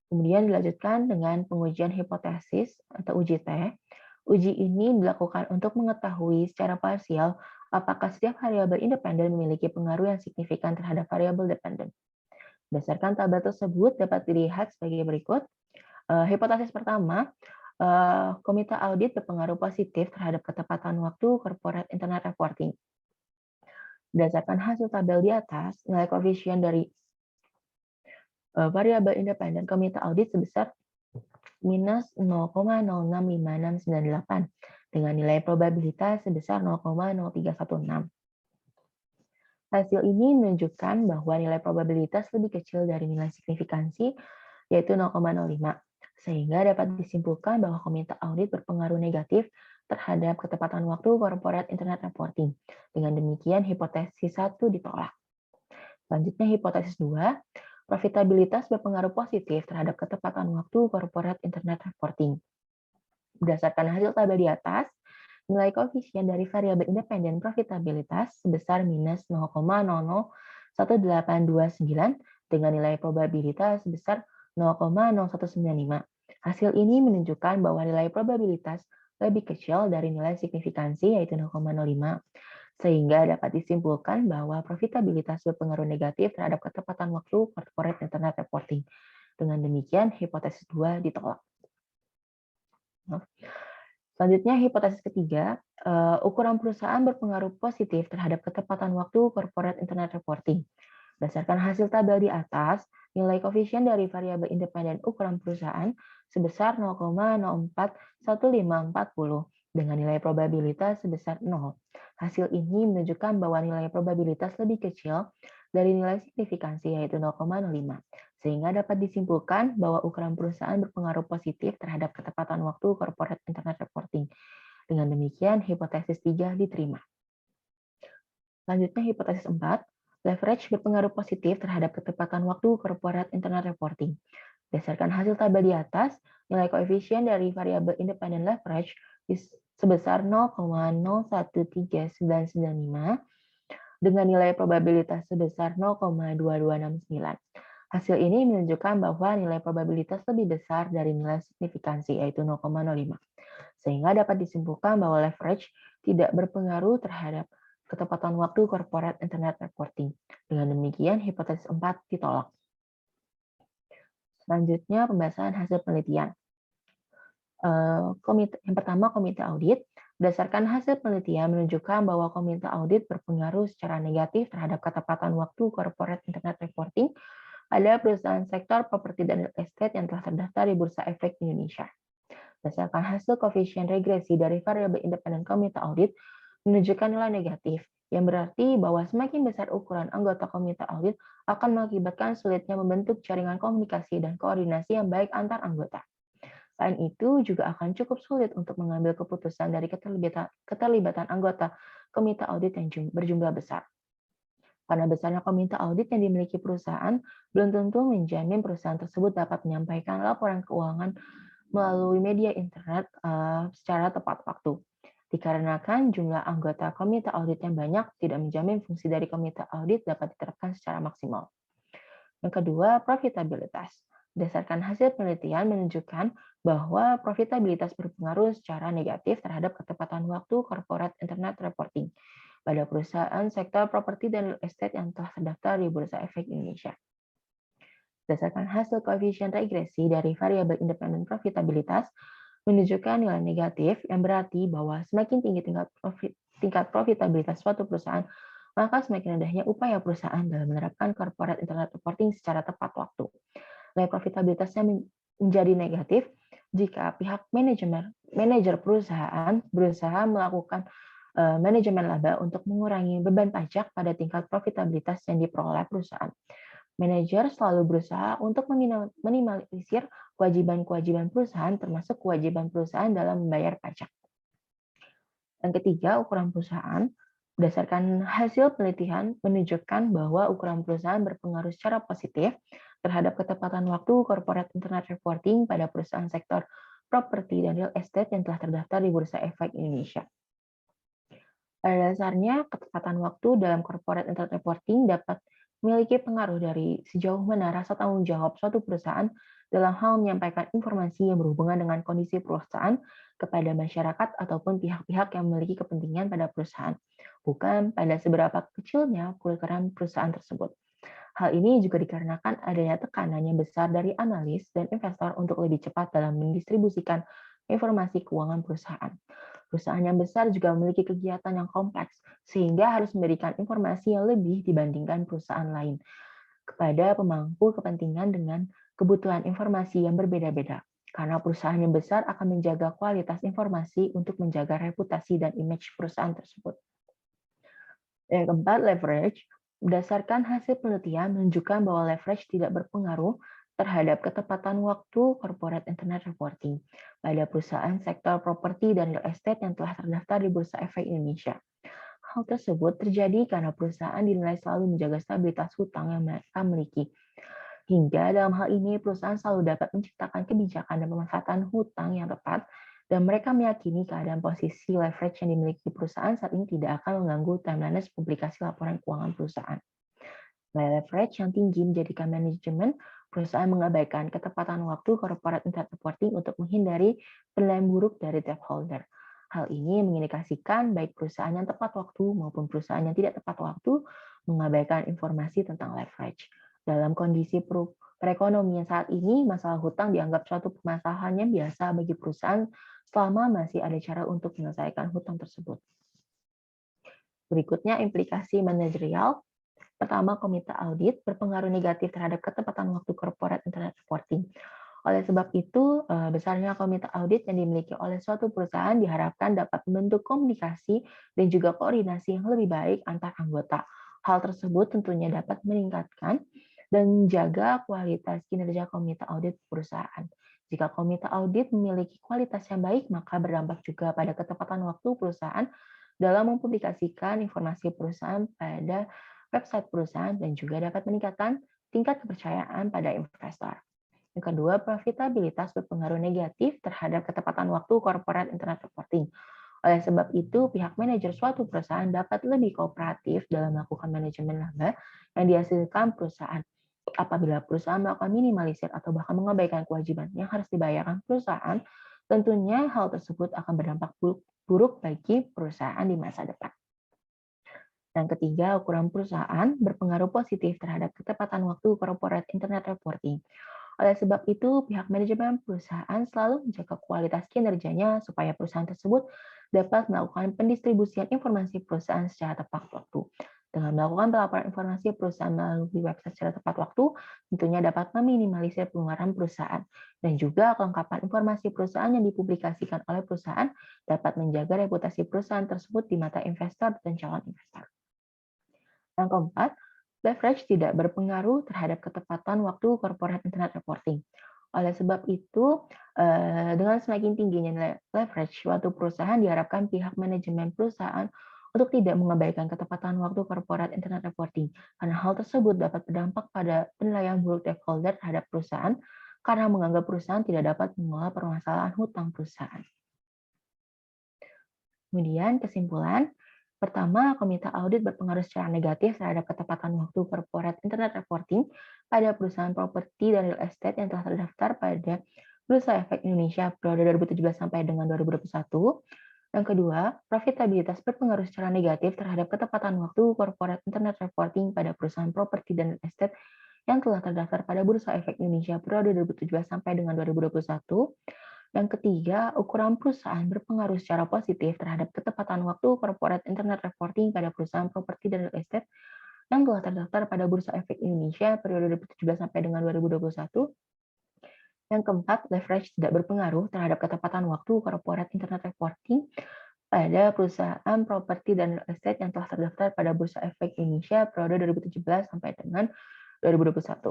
Kemudian dilanjutkan dengan pengujian hipotesis atau uji T. Uji ini dilakukan untuk mengetahui secara parsial apakah setiap variabel independen memiliki pengaruh yang signifikan terhadap variabel dependen. Berdasarkan tabel tersebut dapat dilihat sebagai berikut. Hipotesis pertama, komite audit berpengaruh positif terhadap ketepatan waktu corporate internet reporting. Berdasarkan hasil tabel di atas, nilai koefisien dari variabel independen komite audit sebesar minus 0,065698 dengan nilai probabilitas sebesar 0,0316. Hasil ini menunjukkan bahwa nilai probabilitas lebih kecil dari nilai signifikansi, yaitu 0,05, sehingga dapat disimpulkan bahwa komite audit berpengaruh negatif terhadap ketepatan waktu corporate internet reporting. Dengan demikian, hipotesis 1 ditolak. Selanjutnya, hipotesis 2, profitabilitas berpengaruh positif terhadap ketepatan waktu corporate internet reporting. Berdasarkan hasil tabel di atas, nilai koefisien dari variabel independen profitabilitas sebesar minus 0,001829 dengan nilai probabilitas sebesar 0,0195. Hasil ini menunjukkan bahwa nilai probabilitas lebih kecil dari nilai signifikansi yaitu 0,05. Sehingga dapat disimpulkan bahwa profitabilitas berpengaruh negatif terhadap ketepatan waktu corporate internet reporting. Dengan demikian, hipotesis 2 ditolak. Selanjutnya, hipotesis ketiga, ukuran perusahaan berpengaruh positif terhadap ketepatan waktu corporate internet reporting. Berdasarkan hasil tabel di atas, nilai koefisien dari variabel independen ukuran perusahaan sebesar 0,041540 dengan nilai probabilitas sebesar 0. Hasil ini menunjukkan bahwa nilai probabilitas lebih kecil dari nilai signifikansi yaitu 0,05, sehingga dapat disimpulkan bahwa ukuran perusahaan berpengaruh positif terhadap ketepatan waktu corporate internet reporting. Dengan demikian, hipotesis 3 diterima. Selanjutnya, hipotesis 4, leverage berpengaruh positif terhadap ketepatan waktu corporate internet reporting. Berdasarkan hasil tabel di atas, nilai koefisien dari variabel independent leverage sebesar 0,013995 dengan nilai probabilitas sebesar 0,2269. Hasil ini menunjukkan bahwa nilai probabilitas lebih besar dari nilai signifikansi, yaitu 0,05. Sehingga dapat disimpulkan bahwa leverage tidak berpengaruh terhadap ketepatan waktu corporate internet reporting. Dengan demikian, hipotesis 4 ditolak. Selanjutnya, pembahasan hasil penelitian. Yang pertama, komite audit. Berdasarkan hasil penelitian menunjukkan bahwa komite audit berpengaruh secara negatif terhadap ketepatan waktu corporate internet reporting pada perusahaan sektor properti dan real estate yang telah terdaftar di Bursa Efek Indonesia. Berdasarkan hasil koefisien regresi dari variabel independen komite audit menunjukkan nilai negatif, yang berarti bahwa semakin besar ukuran anggota komite audit akan mengakibatkan sulitnya membentuk jaringan komunikasi dan koordinasi yang baik antar anggota. Selain itu, juga akan cukup sulit untuk mengambil keputusan dari keterlibatan anggota komite audit yang berjumlah besar. Karena besarnya komite audit yang dimiliki perusahaan, belum tentu menjamin perusahaan tersebut dapat menyampaikan laporan keuangan melalui media internet secara tepat waktu. Dikarenakan jumlah anggota komite audit yang banyak tidak menjamin fungsi dari komite audit dapat diterapkan secara maksimal. Yang kedua, profitabilitas. Berdasarkan hasil penelitian menunjukkan bahwa profitabilitas berpengaruh secara negatif terhadap ketepatan waktu corporate internet reporting pada perusahaan sektor properti dan real estate yang telah terdaftar di Bursa Efek Indonesia. Berdasarkan hasil koefisien regresi dari variabel independen profitabilitas menunjukkan nilai negatif yang berarti bahwa semakin tinggi tingkat profitabilitas suatu perusahaan, maka semakin rendahnya upaya perusahaan dalam menerapkan corporate internet reporting secara tepat waktu. Nilai profitabilitasnya menjadi negatif jika pihak manajer perusahaan berusaha melakukan manajemen laba untuk mengurangi beban pajak pada tingkat profitabilitas yang diperoleh perusahaan. Manajer selalu berusaha untuk meminimalisir kewajiban-kewajiban perusahaan, termasuk kewajiban perusahaan dalam membayar pajak. Yang ketiga, ukuran perusahaan. Berdasarkan hasil penelitian menunjukkan bahwa ukuran perusahaan berpengaruh secara positif terhadap ketepatan waktu corporate internet reporting pada perusahaan sektor properti dan real estate yang telah terdaftar di Bursa Efek Indonesia. Pada dasarnya, ketepatan waktu dalam corporate internet reporting dapat memiliki pengaruh dari sejauh mana rasa tanggung jawab suatu perusahaan dalam hal menyampaikan informasi yang berhubungan dengan kondisi perusahaan kepada masyarakat ataupun pihak-pihak yang memiliki kepentingan pada perusahaan, bukan pada seberapa kecilnya ukuran perusahaan tersebut. Hal ini juga dikarenakan adanya tekanan yang besar dari analis dan investor untuk lebih cepat dalam mendistribusikan informasi keuangan perusahaan. Perusahaan yang besar juga memiliki kegiatan yang kompleks, sehingga harus memberikan informasi yang lebih dibandingkan perusahaan lain kepada pemangku kepentingan dengan kebutuhan informasi yang berbeda-beda. Karena perusahaan yang besar akan menjaga kualitas informasi untuk menjaga reputasi dan image perusahaan tersebut. Yang keempat, leverage. Berdasarkan hasil penelitian menunjukkan bahwa leverage tidak berpengaruh terhadap ketepatan waktu corporate internet reporting pada perusahaan sektor properti dan real estate yang telah terdaftar di Bursa Efek Indonesia. Hal tersebut terjadi karena perusahaan dinilai selalu menjaga stabilitas hutang yang mereka miliki. Hingga dalam hal ini perusahaan selalu dapat menciptakan kebijakan dan pemanfaatan hutang yang tepat, dan mereka meyakini keadaan posisi leverage yang dimiliki perusahaan saat ini tidak akan mengganggu timeliness publikasi laporan keuangan perusahaan. Nilai leverage yang tinggi menjadikan manajemen perusahaan mengabaikan ketepatan waktu corporate internet reporting untuk menghindari penilaian buruk dari stakeholder. Hal ini mengindikasikan baik perusahaan yang tepat waktu maupun perusahaan yang tidak tepat waktu mengabaikan informasi tentang leverage. Dalam kondisi perekonomian saat ini, masalah hutang dianggap suatu permasalahan yang biasa bagi perusahaan selama masih ada cara untuk menyelesaikan hutang tersebut. Berikutnya, implikasi manajerial. Pertama, komite audit berpengaruh negatif terhadap ketepatan waktu corporate internet reporting. Oleh sebab itu, besarnya komite audit yang dimiliki oleh suatu perusahaan diharapkan dapat membentuk komunikasi dan juga koordinasi yang lebih baik antar anggota. Hal tersebut tentunya dapat meningkatkan dan menjaga kualitas kinerja komite audit perusahaan. Jika komite audit memiliki kualitas yang baik, maka berdampak juga pada ketepatan waktu perusahaan dalam mempublikasikan informasi perusahaan pada website perusahaan dan juga dapat meningkatkan tingkat kepercayaan pada investor. Yang kedua, profitabilitas berpengaruh negatif terhadap ketepatan waktu corporate internet reporting. Oleh sebab itu, pihak manajer suatu perusahaan dapat lebih kooperatif dalam melakukan manajemen laba yang dihasilkan perusahaan. Apabila perusahaan melakukan minimalisir atau bahkan mengabaikan kewajiban yang harus dibayarkan perusahaan, tentunya hal tersebut akan berdampak buruk bagi perusahaan di masa depan. Yang ketiga, ukuran perusahaan berpengaruh positif terhadap ketepatan waktu corporate internet reporting. Oleh sebab itu, pihak manajemen perusahaan selalu menjaga kualitas kinerjanya supaya perusahaan tersebut dapat melakukan pendistribusian informasi perusahaan secara tepat waktu. Dengan melakukan pelaporan informasi perusahaan melalui website secara tepat waktu, tentunya dapat meminimalisir pengeluaran perusahaan. Dan juga kelengkapan informasi perusahaan yang dipublikasikan oleh perusahaan dapat menjaga reputasi perusahaan tersebut di mata investor dan calon investor. Yang keempat, leverage tidak berpengaruh terhadap ketepatan waktu corporate internet reporting. Oleh sebab itu, dengan semakin tingginya leverage suatu perusahaan, diharapkan pihak manajemen perusahaan untuk tidak mengabaikan ketepatan waktu corporate internet reporting, karena hal tersebut dapat berdampak pada penilaian buruk stakeholder terhadap perusahaan, karena menganggap perusahaan tidak dapat mengelola permasalahan hutang perusahaan. Kemudian kesimpulan, pertama, komite audit berpengaruh secara negatif terhadap ketepatan waktu corporate internet reporting pada perusahaan properti dan real estate yang telah terdaftar pada Bursa Efek Indonesia periode 2017 sampai dengan 2021. Yang kedua, profitabilitas berpengaruh secara negatif terhadap ketepatan waktu corporate internet reporting pada perusahaan properti dan real estate yang telah terdaftar pada Bursa Efek Indonesia periode 2017 sampai dengan 2021. Yang ketiga, ukuran perusahaan berpengaruh secara positif terhadap ketepatan waktu corporate internet reporting pada perusahaan properti dan real estate yang telah terdaftar pada Bursa Efek Indonesia periode 2017 sampai dengan 2021. Yang keempat, leverage tidak berpengaruh terhadap ketepatan waktu corporate internet reporting pada perusahaan properti dan real estate yang telah terdaftar pada Bursa Efek Indonesia periode 2017 sampai dengan 2021.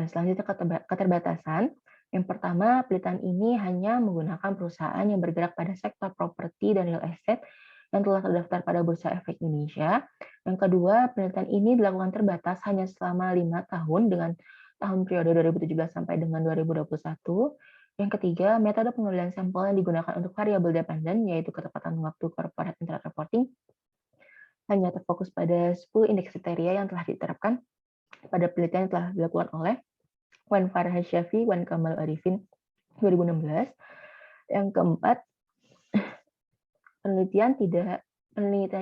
Selanjutnya, keterbatasan. Yang pertama, penelitian ini hanya menggunakan perusahaan yang bergerak pada sektor properti dan real estate yang telah terdaftar pada Bursa Efek Indonesia. Yang kedua, penelitian ini dilakukan terbatas hanya selama 5 tahun dengan tahun periode 2017 sampai dengan 2021. Yang ketiga, metode pengambilan sampel yang digunakan untuk variabel dependen, yaitu ketepatan waktu corporate internet reporting, hanya terfokus pada 10 indeks kriteria yang telah diterapkan pada penelitian yang telah dilakukan oleh Wan Farhad Syafi, Wan Kamal Arifin 2016. Yang keempat, penelitian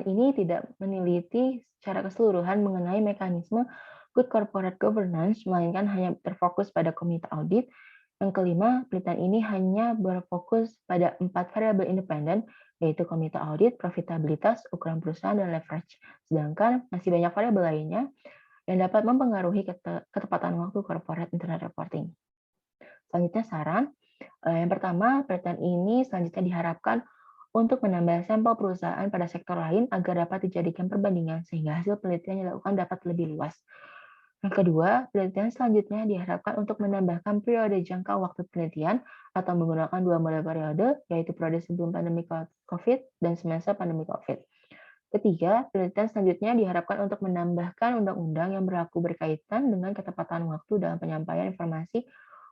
ini tidak meneliti secara keseluruhan mengenai mekanisme good corporate governance, melainkan hanya terfokus pada komite audit. Yang kelima, penelitian ini hanya berfokus pada 4 variabel independen, yaitu komite audit, profitabilitas, ukuran perusahaan, dan leverage. Sedangkan masih banyak variabel lainnya yang dapat mempengaruhi ketepatan waktu corporate internet reporting. Selanjutnya saran. Yang pertama, penelitian ini selanjutnya diharapkan untuk menambah sampel perusahaan pada sektor lain agar dapat dijadikan perbandingan sehingga hasil penelitian yang dilakukan dapat lebih luas. Yang kedua, penelitian selanjutnya diharapkan untuk menambahkan periode jangka waktu penelitian atau menggunakan 2 model periode, yaitu periode sebelum pandemi COVID dan semasa pandemi COVID. Ketiga, penelitian selanjutnya diharapkan untuk menambahkan undang-undang yang berlaku berkaitan dengan ketepatan waktu dalam penyampaian informasi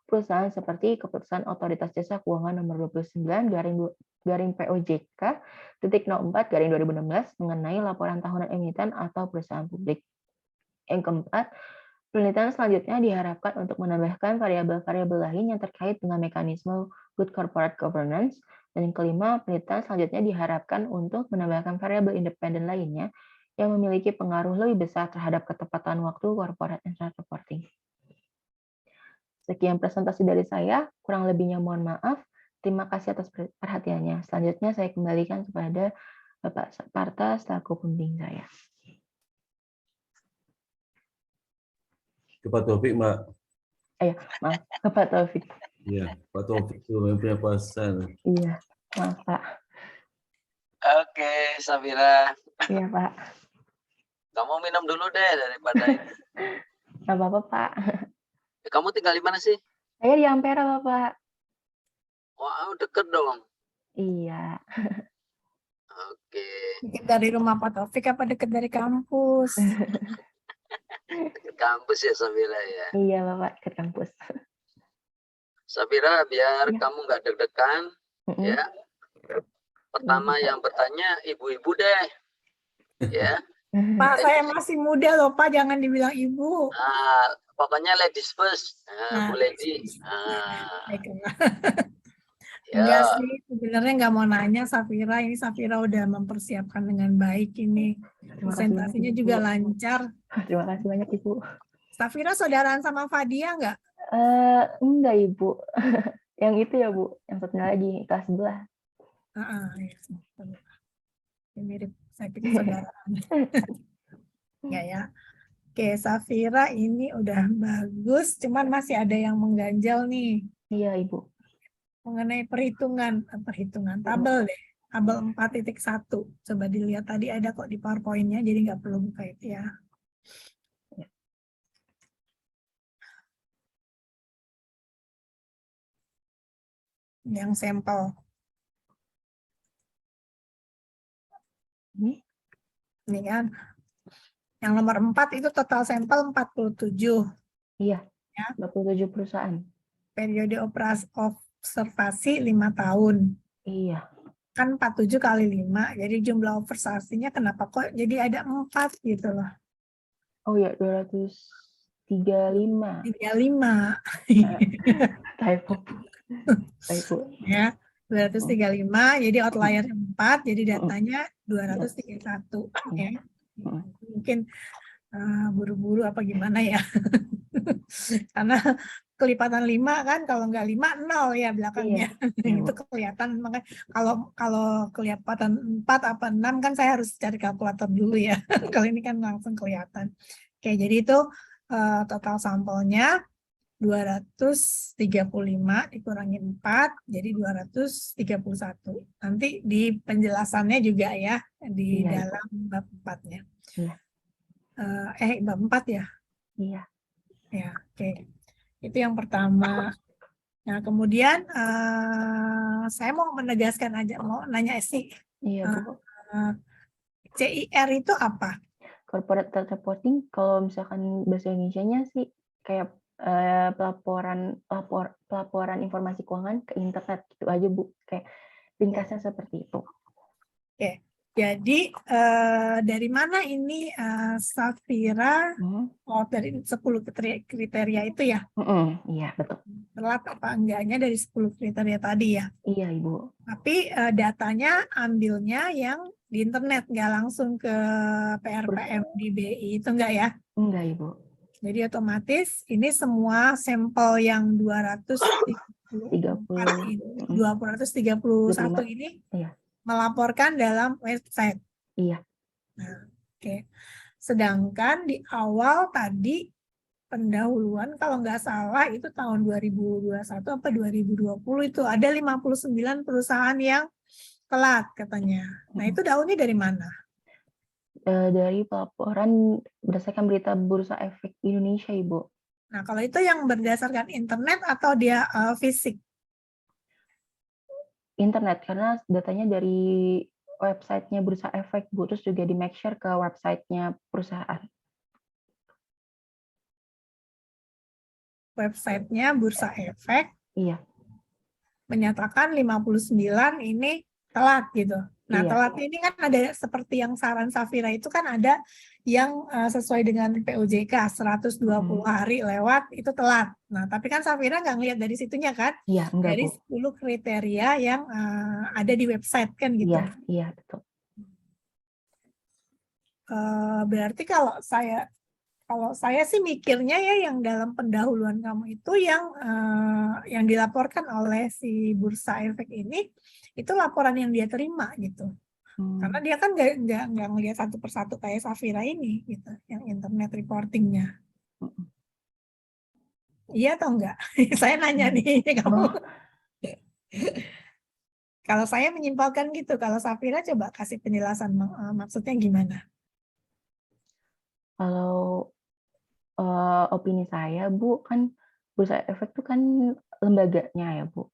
perusahaan seperti Keputusan Otoritas Jasa Keuangan nomor 29/POJK.04/2016 mengenai laporan tahunan emiten atau perusahaan publik. Yang keempat, penelitian selanjutnya diharapkan untuk menambahkan variabel-variabel lain yang terkait dengan mekanisme good corporate governance. Dan yang kelima, penelitian selanjutnya diharapkan untuk menambahkan variabel independen lainnya yang memiliki pengaruh lebih besar terhadap ketepatan waktu corporate internet reporting. Sekian presentasi dari saya, kurang lebihnya mohon maaf. Terima kasih atas perhatiannya. Selanjutnya saya kembalikan kepada Bapak Parta selaku pembimbing saya. ke Pak Taufik, Mak. Maaf, ke Pak Taufik. Iya, Pak Taufik itu yang punya kuasa. Iya, maaf Pak. Oke, Safira. Iya Pak. Kamu minum dulu deh daripada ini. Nggak apa-apa Pak. Kamu tinggal di mana sih? Saya di Ampera Bapak. Wah, deket dong. Iya. Oke. Deket dari rumah Pak Taufik apa deket dari kampus? Deket kampus ya, Safira ya. Iya Bapak, ke kampus. Safira, biar Ya. kamu nggak deg-degan, Mm-mm. ya. Pertama yang bertanya ibu-ibu deh. Ya. Pak, saya masih muda loh Pak, jangan dibilang ibu. Pokoknya ladies first. Nah, Bu Lady. baiklah. Ya. Enggak sih, sebenarnya nggak mau nanya Safira. Ini Safira udah mempersiapkan dengan baik ini. Terima kasih Presentasinya banyak, juga Ibu. lancar. Terima kasih banyak Ibu. Safira saudaraan sama Fadia nggak? Enggak Ibu. Yang itu ya Bu, yang satunya lagi kelas sebelah. Ya. Ini mirip, saya pikir saudaraan. Ya. Oke, Safira ini udah bagus, cuman masih ada yang mengganjal nih Iya Ibu. mengenai perhitungan tabel deh. Tabel 4.1. Coba dilihat tadi ada kok di PowerPoint-nya, jadi nggak perlu buka itu ya. Yang sampel. Ini kan. Yang nomor 4 itu total sampel 47. Iya. Ya. 27 perusahaan. Periode observasi 5 tahun. Iya. Kan 47 kali 5, jadi jumlah observasinya kenapa kok jadi ada 4 gitu loh. Oh ya, 235. 35. Typo. Ya, 235, jadi outlier 4, jadi datanya 231. Ya. Mungkin buru-buru apa gimana ya. Karena kelipatan 5 kan, kalau nggak 5, 0 ya belakangnya. Iya. Itu kelihatan, makanya kalau kelihatan 4 apa 6 kan saya harus cari kalkulator dulu ya. Kalau ini kan langsung kelihatan. Oke, jadi itu total sampelnya 235 dikurangi 4, jadi 231. Nanti di penjelasannya juga ya, di dalam bab 4-nya. Iya. Bab 4 ya? Iya. Ya, oke. Itu yang pertama. Nah, kemudian saya mau menegaskan aja, mau nanya sih. Iya, Bu. CIR itu apa? Corporate Reporting, kalau misalkan bahasa Indonesianya sih kayak pelaporan informasi keuangan ke internet gitu aja Bu, kayak ringkasnya seperti itu. Oke, jadi dari mana ini Safira? Oh, dari 10 kriteria itu ya? Iya betul. Telat apa enggaknya dari 10 kriteria tadi ya? Iya Ibu. Tapi datanya ambilnya yang di internet, nggak langsung ke PRPM di BI itu enggak ya? Enggak Ibu. Jadi otomatis ini semua sampel yang 231 ini iya, melaporkan dalam website. Iya. Nah, oke. Sedangkan di awal tadi pendahuluan kalau nggak salah itu tahun 2021 apa 2020 itu ada 59 perusahaan yang telat katanya. Nah, itu daunnya dari mana? Dari pelaporan berdasarkan berita Bursa Efek Indonesia, Ibu. Nah, kalau itu yang berdasarkan internet atau dia fisik? Internet, karena datanya dari websitenya Bursa Efek, Bu. Terus juga di make share ke websitenya perusahaan. Websitenya Bursa Efek. Iya. Menyatakan 59 ini telat gitu. Nah, iya. Telat ini kan ada seperti yang saran Safira itu kan ada yang sesuai dengan POJK 120 hari lewat itu telat. Nah, tapi kan Safira nggak ngelihat dari situnya kan? Iya, enggak, dari Bu. 10 kriteria yang ada di website kan gitu. Iya, betul. Berarti kalau saya sih mikirnya ya yang dalam pendahuluan kamu itu yang dilaporkan oleh si Bursa Efek ini itu laporan yang dia terima gitu. Karena dia kan nggak ngelihat satu persatu kayak Safira ini gitu, yang internet reportingnya. Iya atau enggak? Saya nanya nih, kamu. Oh, Kalau saya menyimpulkan gitu, kalau Safira coba kasih penjelasan maksudnya gimana? kalau opini saya, Bu, kan Bursa Efek itu kan lembaganya ya, Bu.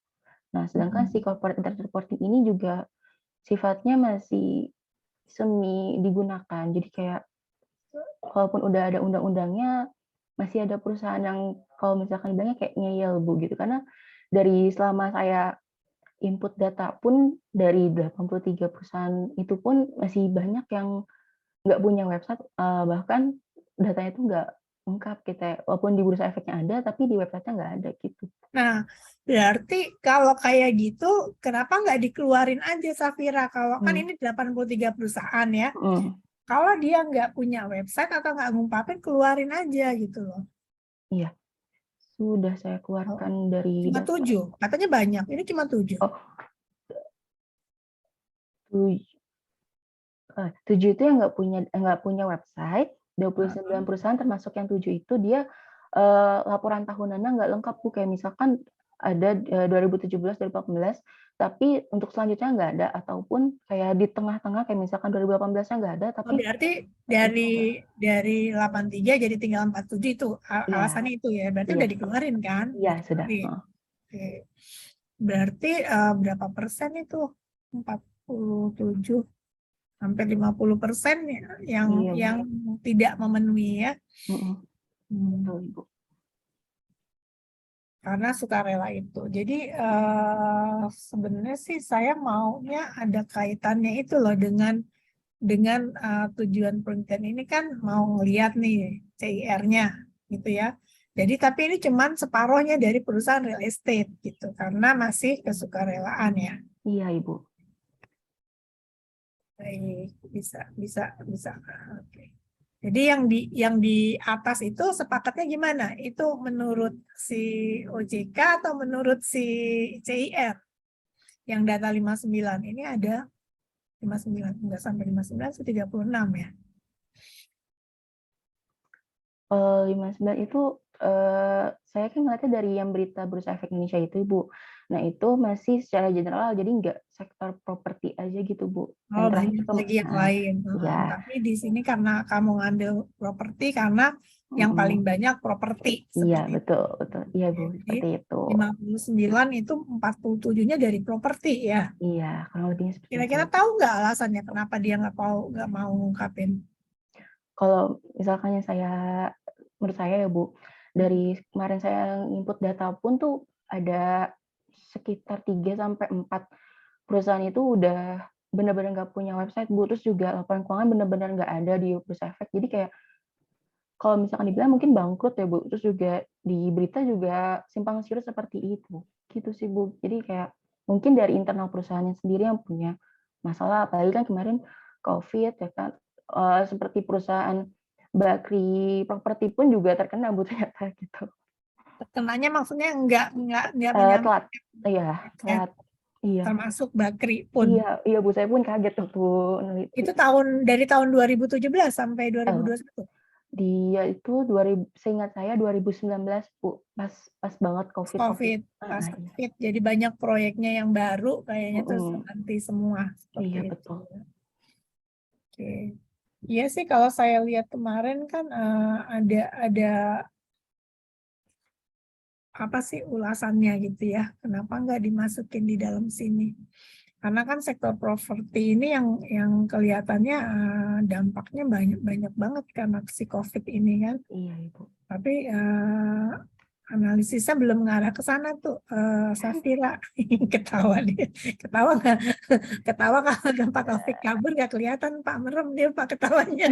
Nah, sedangkan si Mm-mm. corporate internet reporting ini juga sifatnya masih semi digunakan. Jadi kayak walaupun udah ada undang-undangnya, masih ada perusahaan yang kalau misalkan bilangnya kayak ngeyel, Bu, gitu. Karena dari selama saya input data pun dari 83 perusahaan itu pun masih banyak yang nggak punya website, bahkan datanya itu nggak lengkap gitu ya. Walaupun di Bursa Efeknya ada, tapi di website-nya nggak ada gitu. Nah, berarti kalau kayak gitu, kenapa nggak dikeluarin aja Safira? Kalau kan ini 83 perusahaan ya, Mhm. kalau dia nggak punya website atau nggak ngumpapin, keluarin aja gitu loh. Iya, sudah saya Oh, keluarkan dari cuma data. 7, katanya banyak, ini cuma 7. Oh, 7 itu yang nggak punya website, 29 perusahaan termasuk yang 7 itu dia, laporan tahunannya nggak lengkap, Bu. Kayak misalkan ada, 2017, 2018, tapi untuk selanjutnya nggak ada, ataupun kayak di tengah-tengah kayak misalkan 2018-nya nggak ada, Oh, tapi berarti itu dari 83 jadi tinggal 47 itu iya alasannya itu ya. Berarti iya udah dikeluarin kan? iya, sudah, Dikeluarin. heeh. Oke. Berarti berapa persen itu? 47 sampai 50% Iya, Bu, yang tidak memenuhi ya. mhm, betul, Hmm, Ibu. karena sukarela itu. Jadi sebenarnya sih saya maunya ada kaitannya itu loh dengan tujuan penelitian ini kan mau ngelihat nih CIR-nya gitu ya. Jadi tapi ini cuman separohnya dari perusahaan real estate gitu karena masih kesukarelaan ya. Iya, Ibu. Baik, bisa. Oke. Jadi yang di atas itu sepakatnya gimana? Itu menurut si OJK atau menurut si CIR? Yang data 59 ini ada 59 enggak sampai 59 itu 36 ya. 59 itu, saya kan ngeliatnya dari yang berita Bursa Efek Indonesia itu, Ibu. Nah, itu masih secara general, jadi nggak sektor properti aja gitu, Bu. Yang Oh, terakhir banyak lagi yang heeh, lain. iya, Tapi di sini karena kamu ngambil properti karena yang paling mhm. banyak properti Iya, seperti itu. betul betul. Iya, Oke, Bu, jadi seperti itu. 59 itu 47-nya dari properti ya. Iya, kurang lebihnya seperti itu. Kira-kira tahu nggak alasannya kenapa dia nggak mau ngungkapin? Kalau misalkan yang menurut saya ya, Bu, dari kemarin saya input data pun tuh ada sekitar 3 sampai 4 perusahaan itu udah benar-benar nggak punya website, Bu, terus juga laporan keuangan benar-benar nggak ada di Bursa Efek. Jadi kayak kalau misalkan dibilang mungkin bangkrut ya, Bu, terus juga di berita juga simpang siur seperti itu, gitu sih, Bu. Jadi kayak mungkin dari internal perusahaannya sendiri yang punya masalah, apalagi kan kemarin Covid ya kan, seperti perusahaan Bakri Property pun juga terkena, Bu, ternyata gitu. Terkenanya maksudnya nggak menyampai Telat, iya, ya, telat, iya, termasuk Bakri pun. iya iya, Bu, saya pun kaget waktu neliti. Itu dari tahun 2017 sampai Eee 2021. Dia itu seingat saya 2019, Bu, pas banget Covid. COVID, pas Heeh, iya, COVID. Jadi banyak proyeknya yang baru kayaknya terus mhm, nanti semua seperti iya itu. betul, Oke. Iya sih kalau saya lihat kemarin kan ada apa sih ulasannya gitu ya. Kenapa nggak dimasukin di dalam sini? Karena kan sektor properti ini yang kelihatannya dampaknya banyak banget karena si COVID ini kan. iya Ibu. Tapi analisisnya belum mengarah ke sana tuh, Safira. Ketawa dia. Ketawa nggak? Ketawa kalau Pak Taufik kabur nggak kelihatan Pak, merem dia Pak ketawanya.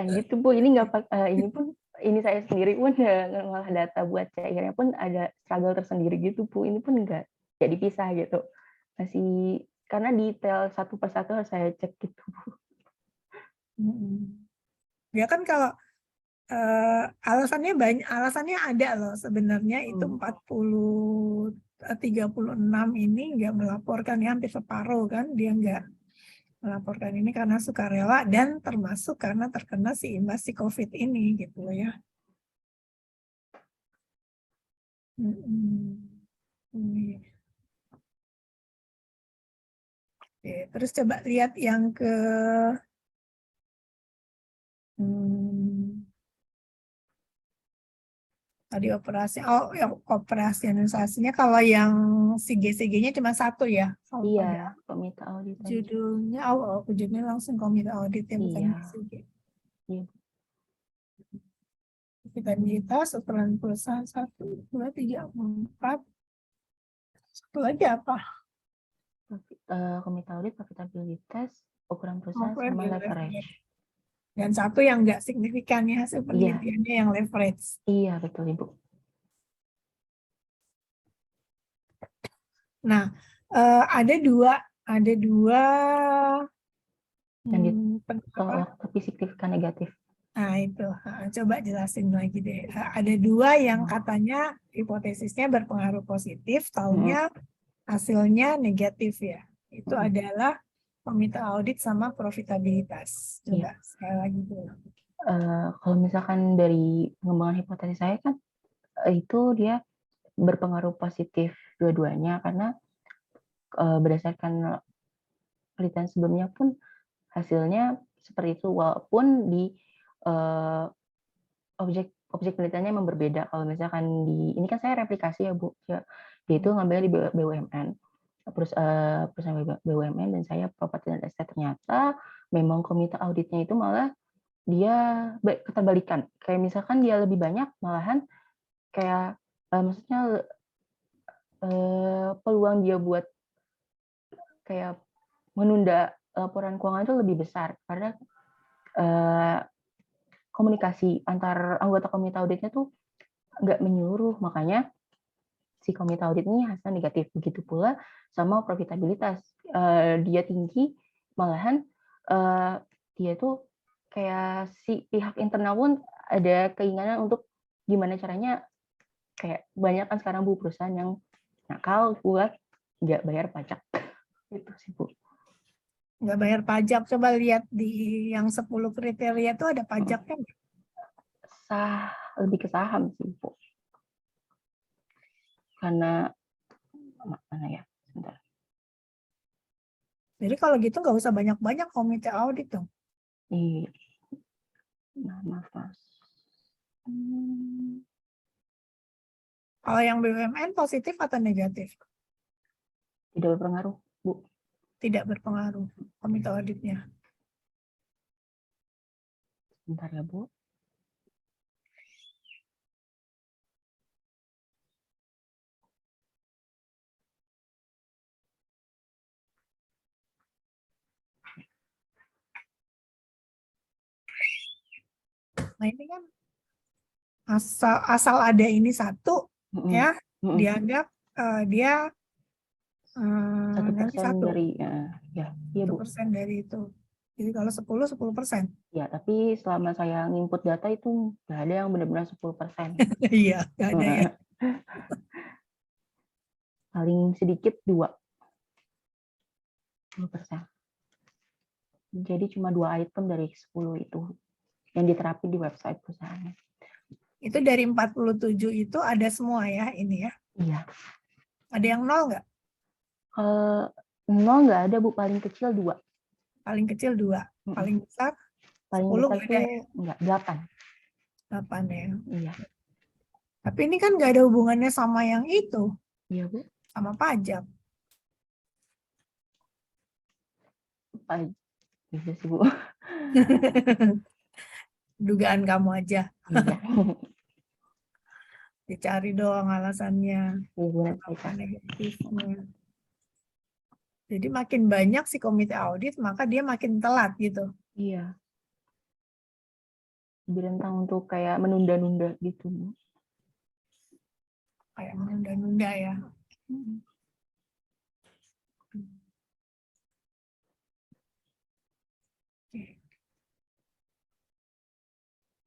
Gitu Bu, ini pun ini saya sendiri pun ngolah data buat cairnya pun ada struggle tersendiri gitu Bu, ini pun nggak dipisah gitu. Masih karena detail satu persatu harus saya cek gitu Bu. Ya kan kalau alasannya ada loh sebenarnya itu 36 ini nggak melaporkan ya, hampir separuh kan dia nggak melaporkan ini karena sukarela dan termasuk karena terkena si imbas si COVID ini gitu loh ya. Ini. Oke, terus coba lihat yang ke tadi operasi. Oh, yang operasionalisasinya kalau yang CG-nya cuma satu ya. Kalau pada Iya, komite audit aja. judulnya, judulnya langsung komite audit ya, bukan Iya. CG. Iya. Profitabilitas, ukuran perusahaan 1, 2, 3, 4. Satu lagi apa? Komite audit, profitabilitas, ukuran perusahaan, Overhead sama dan leverage. leverage. Dan satu yang nggak signifikan ya, hasil penelitiannya yang leverage. Iya, betul Ibu. Nah, ada dua Yang apa? ditolak tapi signifikan negatif. Nah, itu. Coba jelasin lagi deh. Ada dua yang katanya hipotesisnya berpengaruh positif, taunya hasilnya negatif ya. Itu adalah komite audit sama profitabilitas. Coba sekali lagi dulu. Kalau misalkan dari pengembangan hipotesis saya kan itu dia berpengaruh positif dua-duanya karena berdasarkan penelitian sebelumnya pun hasilnya seperti itu, walaupun di objek penelitiannya memang berbeda. Kalau misalkan ini kan saya replikasi ya Bu, ya, dia itu ngambilnya di BUMN, perusahaan BUMN, dan saya properti dan estate. Ternyata memang komite auditnya itu malah dia keterbalikan. Kayak misalkan dia lebih banyak, malahan kayak maksudnya peluang dia buat kayak menunda laporan keuangan itu lebih besar karena komunikasi antar anggota komite auditnya tuh nggak menyeluruh, makanya si komite audit ini hasilnya negatif. Begitu pula sama profitabilitas, dia tinggi, malahan dia tuh kayak si pihak internal pun ada keinginan untuk gimana caranya, kayak banyak kan sekarang Bu perusahaan yang nakal buat nggak bayar pajak. Itu sih Bu. Nggak bayar pajak. Coba lihat di yang 10 kriteria itu ada pajaknya nggak? Lebih ke saham sih Bu. Karena mana ya? Sebentar. Jadi kalau gitu nggak usah banyak-banyak komite audit dong. Iya. Maaf. Kalau yang BUMN positif atau negatif? Tidak berpengaruh, Bu. Tidak berpengaruh komite auditnya. Bentar ya, Bu. Nah ini kan asal ada ini satu ya, dianggap dia 1% dari ya, iya Bu. 1% dari itu. Jadi kalau 10%. Ya, tapi selama saya nginput data itu nggak ada yang benar-benar 10%. Iya, nggak ada ya. Paling sedikit 10%. Jadi cuma 2 item dari 10 itu yang diterapi di website perusahaannya. Itu dari 47 itu ada semua ya ini ya? Iya. Ada yang 0 nggak? 0 nggak ada Bu, paling kecil 2. Paling kecil 2, paling besar paling 10 besar nggak ada ya? Enggak, 8. 8 ya. Iya. Tapi ini kan nggak ada hubungannya sama yang itu, Iya Bu. sama pajak. Bisa sih Bu. Dugaan kamu aja. Iya. Dicari doang alasannya. Apa Apa negatifnya. Jadi makin banyak si komite audit, maka dia makin telat gitu. Iya. Lebih rentan untuk kayak menunda-nunda gitu. Kayak menunda-nunda ya.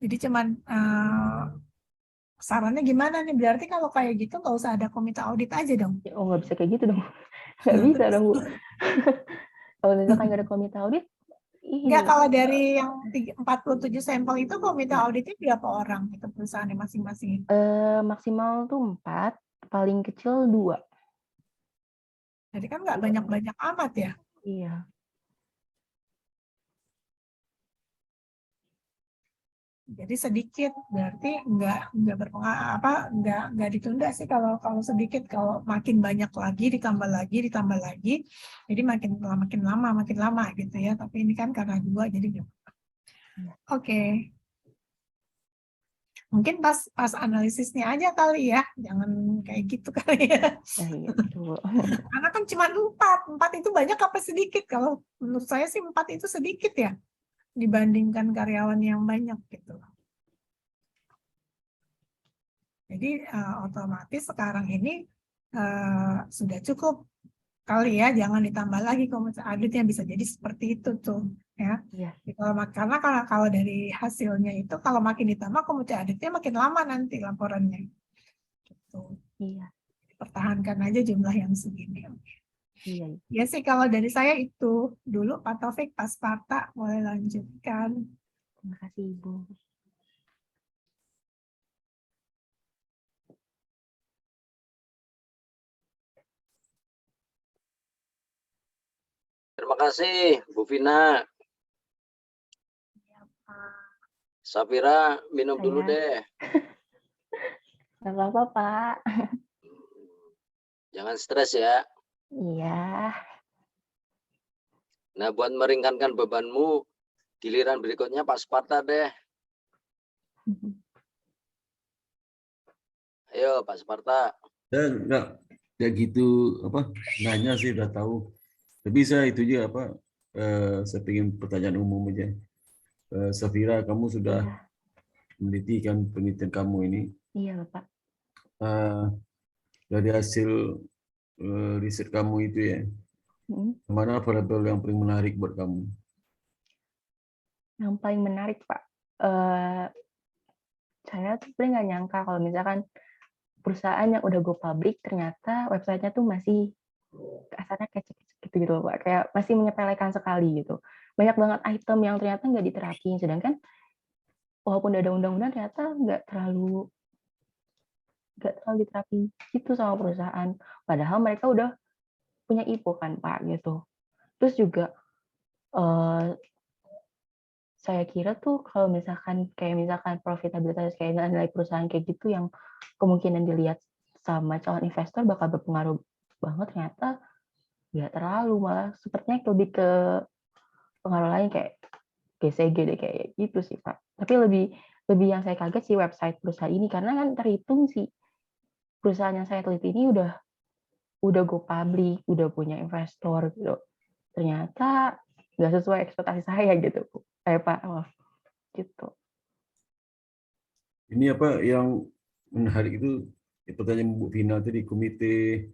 Jadi cuman sarannya gimana nih? Berarti kalau kayak gitu nggak usah ada komite audit aja dong. Oh, nggak bisa kayak gitu dong. Nggak bisa dong Bu. Kalau misalkan nggak ada komite audit, Enggak, Iya, kalau dari yang 47 sampel itu komite auditnya berapa orang itu perusahaannya masing-masing? maksimal tuh 4, paling kecil 2. Jadi kan nggak banyak-banyak amat ya. Iya. Jadi sedikit, berarti nggak berpengaruh nggak ditunda sih kalau sedikit. Kalau makin banyak lagi ditambah lagi, jadi makin lama gitu ya. Tapi ini kan karena 2 jadi nggak. Oke. Mungkin pas analisisnya aja kali ya, jangan kayak gitu kali ya. Iya, betul. Karena kan cuma 4 itu banyak apa sedikit? Kalau menurut saya sih 4 itu sedikit ya, dibandingkan karyawan yang banyak gitu. Jadi otomatis sekarang ini sudah cukup kali ya, jangan ditambah lagi komite auditnya, bisa jadi seperti itu tuh ya. Iya. Karena kalau dari hasilnya itu kalau makin ditambah komite auditnya makin lama nanti laporannya. Gitu. Iya. Pertahankan aja jumlah yang segini. Iya. Ya sih kalau dari saya itu dulu. Pak Taufik, Pak Sparta boleh lanjutkan. Terima kasih, Ibu. Terima kasih, Bu Vina. Safira, minum dulu deh. Nggak apa-apa, Pak. Jangan stres ya. Iya. Nah, buat meringankan bebanmu, giliran berikutnya Pak Sparta deh. Ayo, Pak Sparta. Dan enggak gitu nanya sih udah tahu. Tapi saya itu juga saya pengen pertanyaan umum aja. Safira, kamu sudah Iya. meneliti kan penelitian kamu ini. Iya, Bapak. Dari hasil riset kamu itu ya, mana variabel yang paling menarik buat kamu? Yang paling menarik, Pak, saya tuh paling nggak nyangka kalau misalkan perusahaan yang udah go public ternyata websitenya tuh masih kasarnya kecil gitu loh, Pak. Kayak masih menyepelekan sekali gitu. Banyak banget item yang ternyata nggak diterapin, sedangkan walaupun udah ada undang-undang ternyata nggak terlalu diterapin gitu sama perusahaan. Padahal mereka udah punya IPO kan, Pak, gitu. Terus juga saya kira tuh kalau misalkan profitabilitas kayak nilai perusahaan kayak gitu yang kemungkinan dilihat sama calon investor bakal berpengaruh banget, ternyata nggak terlalu, malah sepertinya lebih ke pengaruh lain kayak GCG deh kayak gitu sih, Pak. Tapi lebih yang saya kaget sih website perusahaan ini, karena kan terhitung sih perusahaan yang saya teliti ini udah go public, udah punya investor gitu. Ternyata nggak sesuai ekspektasi saya gitu, Pak. Gitu. Ini yang menarik itu pertanyaan Bu Vina tadi, komite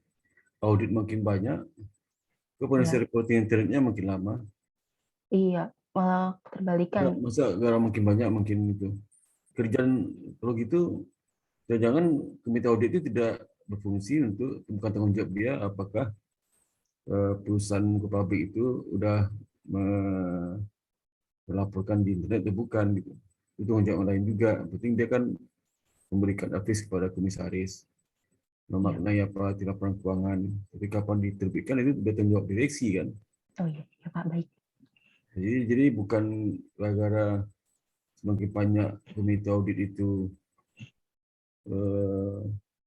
audit makin banyak, proses reporting internetnya makin lama. Iya, malah terbalikan. Masa gara makin banyak makin itu. Kerjaan kalau gitu, jangan komite audit itu tidak berfungsi untuk bukan tanggung jawab dia apakah perusahaan ke publik itu udah melaporkan di internet atau bukan gitu. Itu tanggung jawab lain juga. Penting dia kan memberikan advice kepada komisaris, memaknai apa di laporan keuangan. Tapi kapan diterbitkan itu sudah tanggung jawab direksi kan. Oh iya, ya Pak, baik. Jadi bukan gara-gara semakin banyak komite audit itu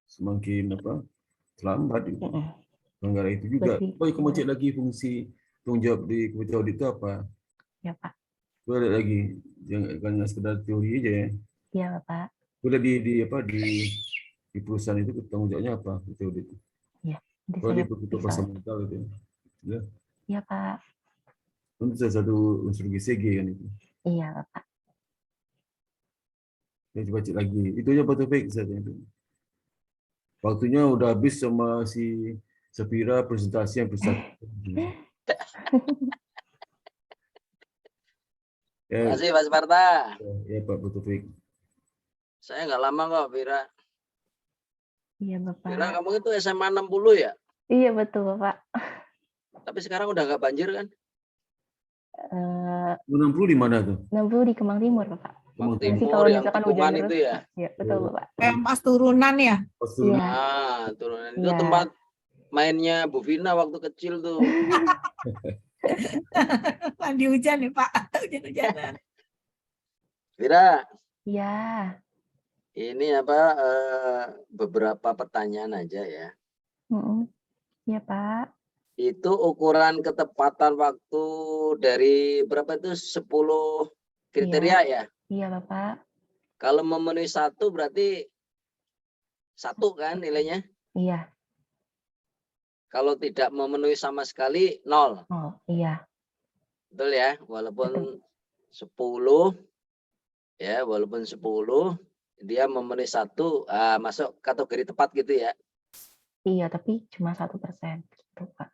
semakin terlambat. Gara-gara itu juga. Kamu cek lagi fungsi tanggung jawab di komite audit itu apa? Ya Pak. Itu ada lagi, jangan sekedar teori aja ya. Iya Pak. Boleh di perusahaan itu tanggung jawabnya apa? Komite audit. Iya. Kalau di pasar modal itu. Ya. Iya Pak. Itu salah satu unsur GCG kan itu. Iya Pak. Ya, coba cek lagi. Itu aja Pak Taufik saat itu. Waktunya udah habis sama si Safira presentasi yang besar. Terima kasih Pak Sparta. Ya Pak Taufik. Saya nggak lama kok, Vira. Iya Bapak. Vira, kamu itu SMA 60 ya? Iya betul Bapak. Tapi sekarang udah nggak banjir kan? Eh, 60 di mana tuh? 60 di Kemang Timur, Bapak. Kemang Timur Nanti kalau yang misalkan hujan tikungan terus, itu ya. ya betul Bapak. Kayak pas turunan ya. Pas turun. Iya, Turunan itu iya. tempat mainnya Bu Vina waktu kecil tuh. Mandi hujan ya Pak. Hujan-hujanan. Vira, Iya. ini apa beberapa pertanyaan aja ya. Iya, Pak. Itu ukuran ketepatan waktu dari berapa itu 10 kriteria ya? Iya, Bapak. Kalau memenuhi satu berarti satu kan nilainya? Iya. Kalau tidak memenuhi sama sekali 0. Oh, iya. Betul ya? Walaupun 10 ya, walaupun 10 dia memenuhi satu, masuk kategori tepat gitu ya. Iya, tapi cuma 1%. Gitu, Pak.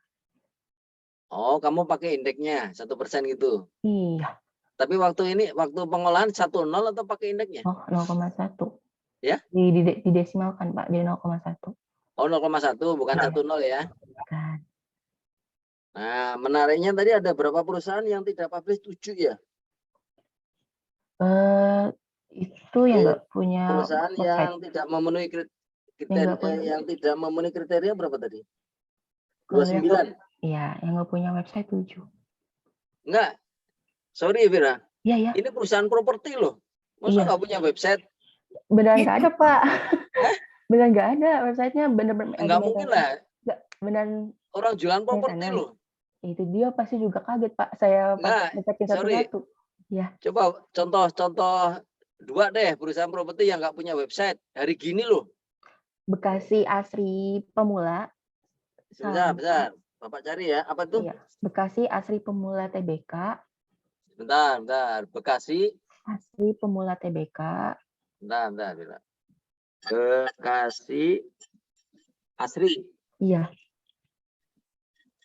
Oh, kamu pakai indeksnya 1% gitu. Iya. Tapi waktu pengolahan 1,0 atau pakai indeksnya? Oh, 0,1. Ya? Didesimalkan, Pak. Jadi 0,1. Oh, 0,1 bukan 1,0 ya. Kan. Nah, menariknya tadi ada berapa perusahaan yang tidak publish 7 ya? Itu yang nggak punya Perusahaan website. yang tidak memenuhi Yang tidak memenuhi kriteria berapa tadi? Kalau yang 29. Iya, yang nggak punya website 7. Enggak. Sorry Vira. Iya, ya. Ini perusahaan properti loh. Masa Iya. nggak punya website? Beneran nggak ada, Pak. Beneran nggak ada websitenya. Bener-bener. Enggak mungkin lah. Nggak, beneran. Orang jualan properti maintenance. loh. Itu dia pasti juga kaget, Pak. Saya Nggak, ngecekin sorry. satu-satu. Ya. Coba contoh 2 deh perusahaan properti yang nggak punya website. Hari gini loh. Bekasi Asri Pemula. Bentar. Bapak cari ya. Apa tuh? Iya. Bekasi Asri Pemula TBK. Bentar. Bekasi. Asri Pemula TBK. Bentar. Bekasi Asri. Iya.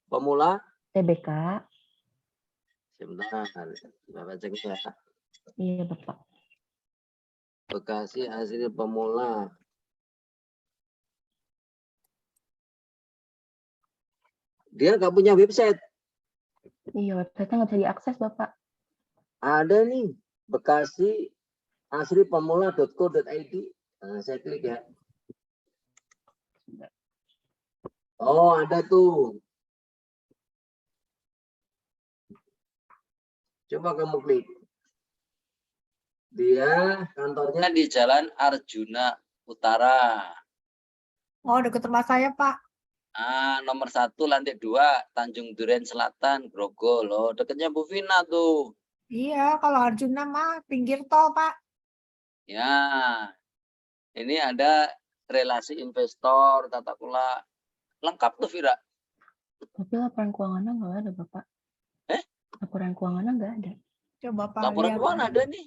Pemula. TBK. Sebentar. Bapak cek ya. Iya, Bapak. Bekasi Asri Pemula. Dia nggak punya website. Iya, website-nya nggak bisa diakses, Bapak. Ada nih. Bekasi Asri Pemula.co.id. Nah, saya klik ya. Oh, ada tuh. Coba kamu klik. Dia kantornya di Jalan Arjuna Utara. Oh, deket rumah saya Pak. Nomor 1 lantai 2 Tanjung Duren Selatan Grogol. Oh, dekatnya Bu Vina tuh. Iya, kalau Arjuna mah pinggir tol Pak. Ya. Ini ada relasi investor, tata kelola. Lengkap tuh Vira. Tapi laporan keuangannya nggak ada, Bapak. Laporan keuangannya nggak ada. Coba Pak Laporan lihat. keuangan ada nih.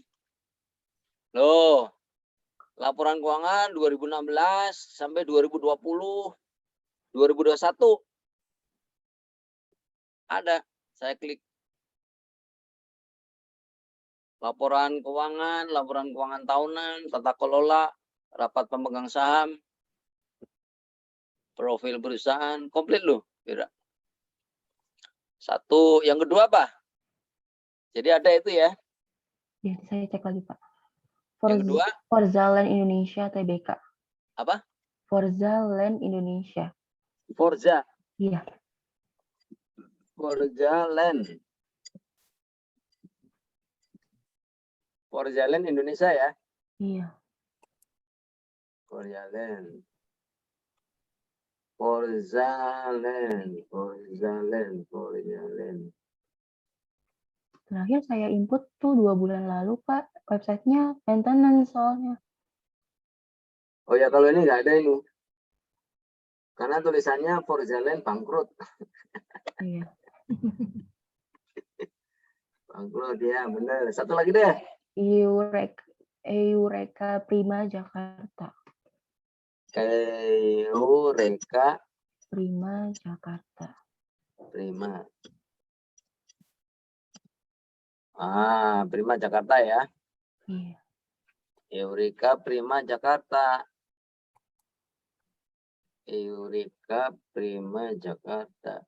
Loh. Laporan keuangan 2016 sampai 2020. 2021. Ada. Saya klik. Laporan keuangan tahunan, tata kelola, rapat pemegang saham, profil perusahaan, komplit loh, Vira. Satu, yang kedua apa? Jadi ada itu ya. Ya, saya cek lagi, Pak. Yang kedua? Forza Land Indonesia TBK. Apa? Forza Land Indonesia. Forza. Iya. Forza Land. Forza Land Indonesia ya? Iya. Forza Land. Forza Land. Terakhir saya input tuh 2 bulan lalu, Pak. Websitenya maintenance soalnya. Oh ya, kalau ini nggak ada ini. Karena tulisannya Forza Land bangkrut. Iya. Bangkrut ya, bener. Satu lagi deh. Eureka Prima Jakarta. Eureka Prima Jakarta. Prima. Prima Jakarta ya. Iya. Eureka Prima Jakarta. Eureka Prima Jakarta.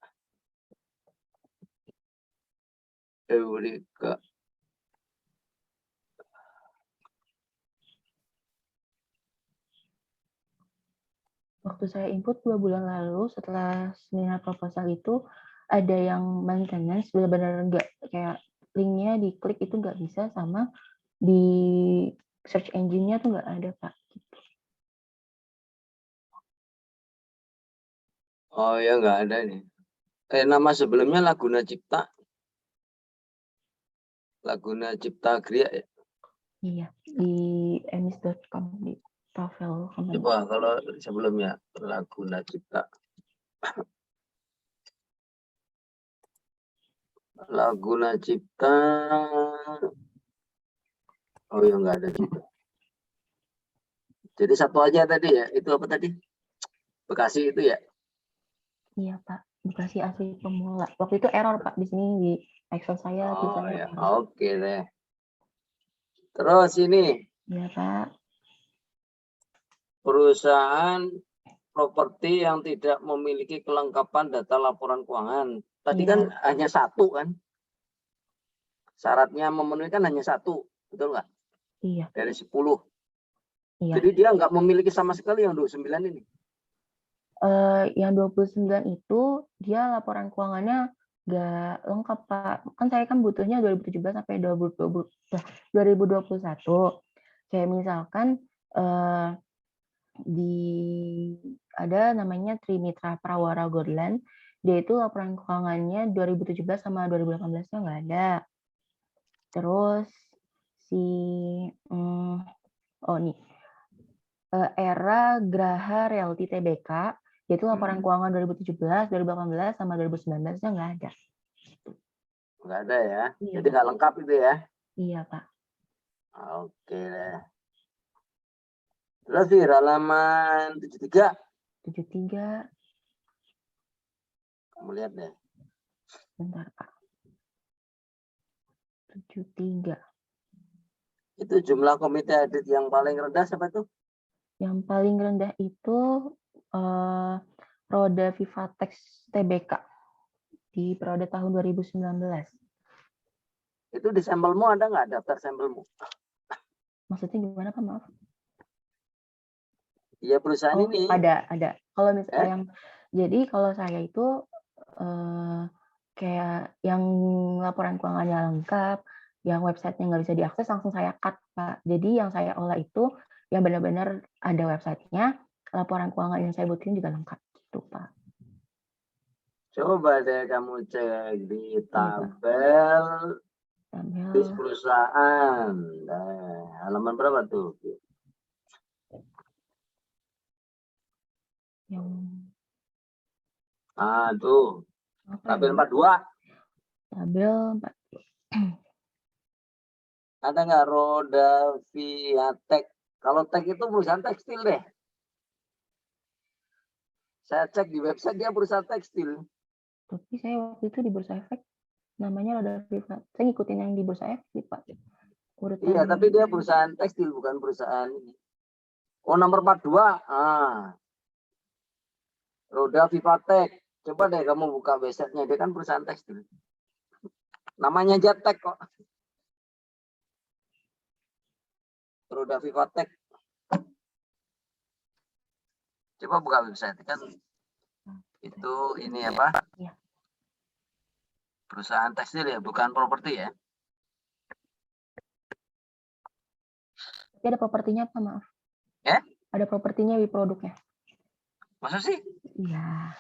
Eureka. Waktu saya input 2 bulan lalu setelah seminar proposal itu ada yang maintenance benar-benar nggak kayak linknya diklik itu nggak bisa, sama di search engine-nya tuh nggak ada, Pak. Oh ya, nggak ada nih. Nama sebelumnya Laguna Cipta. Laguna Cipta Gria ya. Iya, di emis.com, di profil company. Coba kalau sebelumnya Laguna Cipta. Laguna Cipta. Oh ya, nggak ada juga. Jadi satu aja tadi ya. Itu apa tadi? Bekasi itu ya. Iya, Pak. Bekasi asli pemula. Waktu itu error, Pak. Di sini di Excel saya Oh tulisannya ya, error. oke deh. Terus ini Iya, Pak. perusahaan properti yang tidak memiliki kelengkapan data laporan keuangan. Tadi Iya. kan hanya satu kan? Syaratnya memenuhi kan hanya satu, betul nggak? Iya. Dari 10. Iya. Jadi dia nggak memiliki sama sekali yang 29 ini. Yang 29 itu dia laporan keuangannya nggak lengkap, Pak. Kan saya kan butuhnya 2017 sampai 2021. Kayak misalkan ada namanya Trimitra Prawara Goldland, dia itu laporan keuangannya 2017 sama 2018-nya nggak ada. Terus Era Graha Realty Tbk, yaitu laporan keuangan 2017, 2018, sama 2019-nya nggak ada. Nggak ada ya? Iya, Jadi nggak lengkap itu ya? Iya, Pak. Oke deh. Terus di halaman 73. 73. Kamu lihat deh. Bentar, Pak. 73. Itu jumlah komite audit yang paling rendah siapa tuh? Yang paling rendah itu Roda Vivatex Tbk di periode tahun 2019. Itu di sampelmu ada nggak daftar sampelmu? Maksudnya gimana, Pak? Maaf. Iya, perusahaan ini. Ada. Kalau misalnya jadi kalau saya itu kayak yang laporan keuangannya lengkap, yang websitenya nggak bisa diakses, langsung saya cut, Pak. Jadi yang saya olah itu yang benar-benar ada websitenya, laporan keuangan yang saya butuhin juga lengkap gitu, Pak. Coba deh kamu cek di tabel list perusahaan. Nah, halaman berapa tuh? Tuh. Tabel 42. Tabel 42. Ada nggak Roda Viatek? Kalau Tek itu perusahaan tekstil deh. Saya cek di website dia perusahaan tekstil. Tapi saya waktu itu di Bursa Efek namanya Roda Vivatex. Saya ngikutin yang di Bursa Efek sih, Pak. Iya, tapi dia perusahaan tekstil, bukan perusahaan ini. Oh, nomor 42. Roda Vivatek. Coba deh kamu buka websitenya. Dia kan perusahaan tekstil. Namanya Jatek kok. Roda Vivatek. Coba buka website kan. Itu ini apa? Ya. Perusahaan tekstil ya, bukan properti ya. Tapi ada propertinya apa, maaf? Ya? Ada propertinya di produknya. Masa sih? Iya.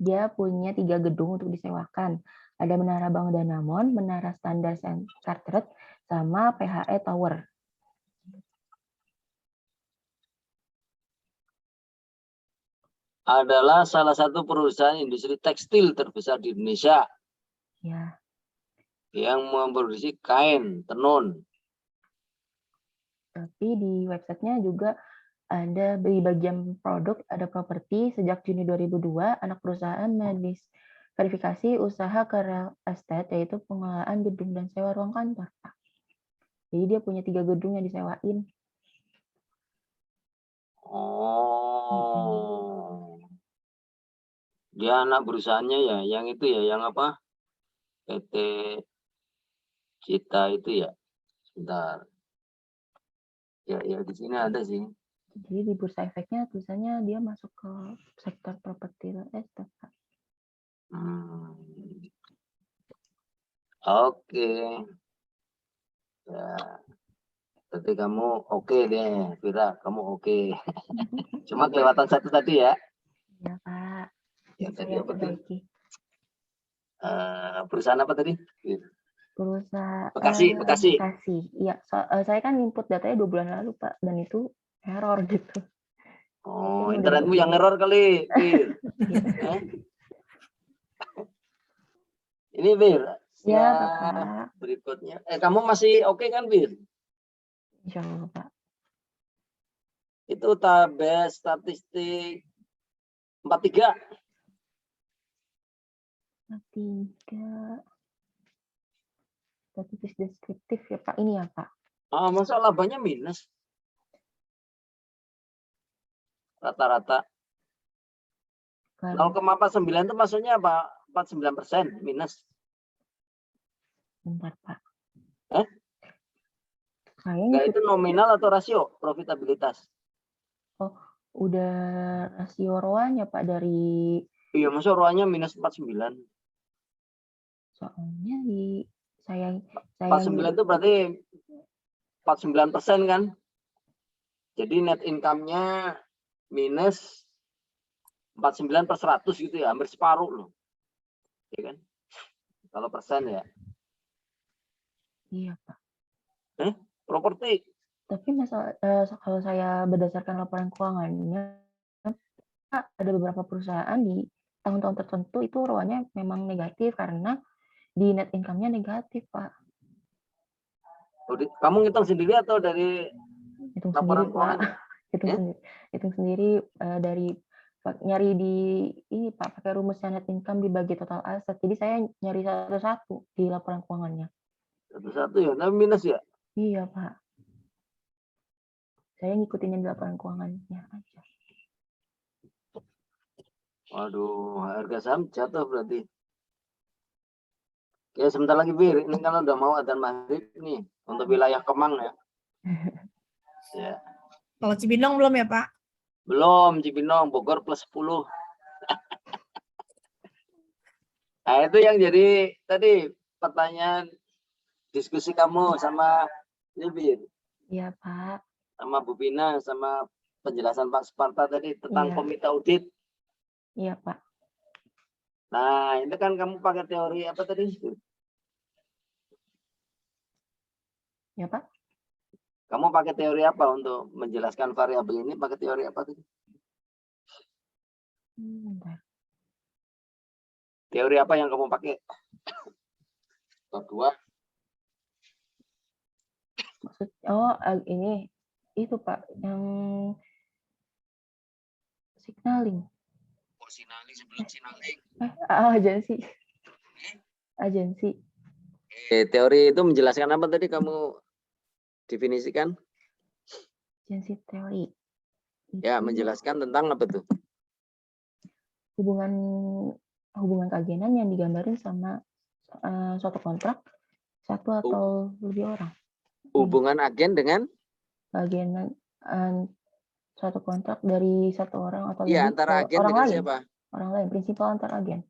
Dia punya 3 gedung untuk disewakan. Ada Menara Bank Danamon, Menara Standard Chartered, sama PHE Tower. Adalah salah satu perusahaan industri tekstil terbesar di Indonesia. Ya. Yang memproduksi kain, tenun. Tapi di websitenya juga ada di bagian produk, ada properti. Sejak Juni 2002, anak perusahaan verifikasi usaha ke real estate, yaitu pengelolaan gedung dan sewa ruang kantor, Pak. Jadi dia punya 3 gedung yang disewain. Oh. Dia anak perusahaannya ya, yang itu ya, yang apa? PT Kita itu ya, sebentar. Ya di sini ada sih. Jadi di bursa efeknya tulisannya dia masuk ke sektor properti real estate, Pak. Oke. Ya, berarti kamu oke deh, Vira, kamu oke. Cuma kelewatan satu tadi ya. Ya, Pak. Ya, Bisa tadi saya apa tuh? perbaiki. Perusahaan apa tadi? Perusahaan Bekasi. Bekasi. Iya, saya kan input datanya 2 bulan lalu, Pak, dan itu error gitu. Oh, Ini udah internetmu yang begini. error kali, Bir. Iya. Eh? Ini Bir. Iya, Ya, Bapak. berikutnya. Kamu masih oke kan, Bir? Insya Allah, Pak. Itu tabel statistik 43. 3. Statistik deskriptif ya, Pak. Ini ya, Pak. Masa labanya minus? Rata-rata. 0,49 itu maksudnya apa? 49% minus. Bentar, Pak. Eh? Enggak, itu nominal atau rasio profitabilitas? Oh, udah rasio ROA-nya, Pak, dari... Iya, masa ROA-nya minus 49? Soalnya di saya 49 itu berarti 49% kan? Jadi net income-nya minus 49/100 gitu ya, hampir separuh loh. Ya kan? Kalau persen ya. Iya, Pak. Properti. Tapi kalau saya berdasarkan laporan keuangannya, Pak, ada beberapa perusahaan di tahun-tahun tertentu itu ROA-nya memang negatif karena di net income-nya negatif, Pak. Kamu ngitung sendiri atau dari Hitung laporan sendiri, Pak. keuangan? Hitung sendiri dari nyari di ini, Pak, pakai rumusnya net income dibagi total aset. Jadi saya nyari satu-satu di laporan keuangannya. Satu-satu ya, tapi minus ya? Iya, Pak. Saya ngikutin yang di laporan keuangannya aja. Waduh, harga saham jatuh berarti. Ya, sebentar lagi, Bir. Ini kan udah mau adzan maghrib nih untuk wilayah Kemang ya. Ya. Kalau Cibinong belum ya, Pak? Belum, Cibinong, Bogor plus 10. Nah, itu yang jadi tadi pertanyaan diskusi kamu sama Bir. Iya, Pak. Sama Bu Pina, sama penjelasan Pak Sparta tadi tentang Iya. komite audit. Iya, Pak. Nah, itu kan kamu pakai teori apa tadi? Ya, Pak. Kamu pakai teori apa untuk menjelaskan variabel ini? Pakai teori apa tadi? Bentar. Teori apa yang kamu pakai? Kedua. Ini itu, Pak, yang signaling. Oh, signaling sebelum signaling. Agensi. Teori itu menjelaskan apa tadi kamu definisikan? Agensi teori. Ya, menjelaskan tentang apa tuh? Hubungan keagenan yang digambarin sama suatu kontrak satu atau lebih orang. Hubungan agen dengan? Keagenan suatu kontrak dari satu orang atau lebih antara agen orang dengan lain. siapa? Orang lain, prinsipal antar agen.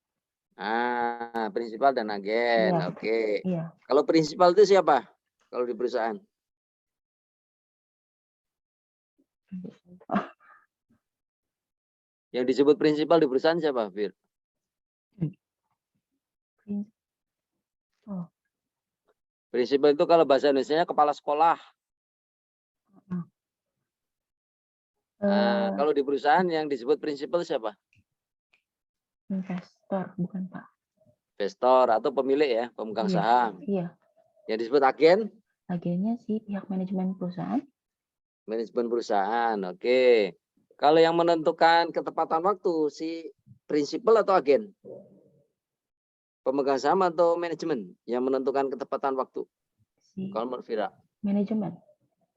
Prinsipal dan agen. Iya. Oke. Iya. Kalau prinsipal itu siapa? Kalau di perusahaan? Yang disebut prinsipal di perusahaan siapa, Fir? Prinsipal itu kalau bahasa Indonesianya kepala sekolah. Kalau di perusahaan yang disebut prinsipal siapa? Investor, bukan, Pak. Investor atau pemilik ya, pemegang saham. Iya. Yang disebut agen? Agennya sih pihak manajemen perusahaan. Manajemen perusahaan, oke. Kalau yang menentukan ketepatan waktu, si prinsipal atau agen? Pemegang saham atau manajemen yang menentukan ketepatan waktu? Kalau menurut Vira? Manajemen.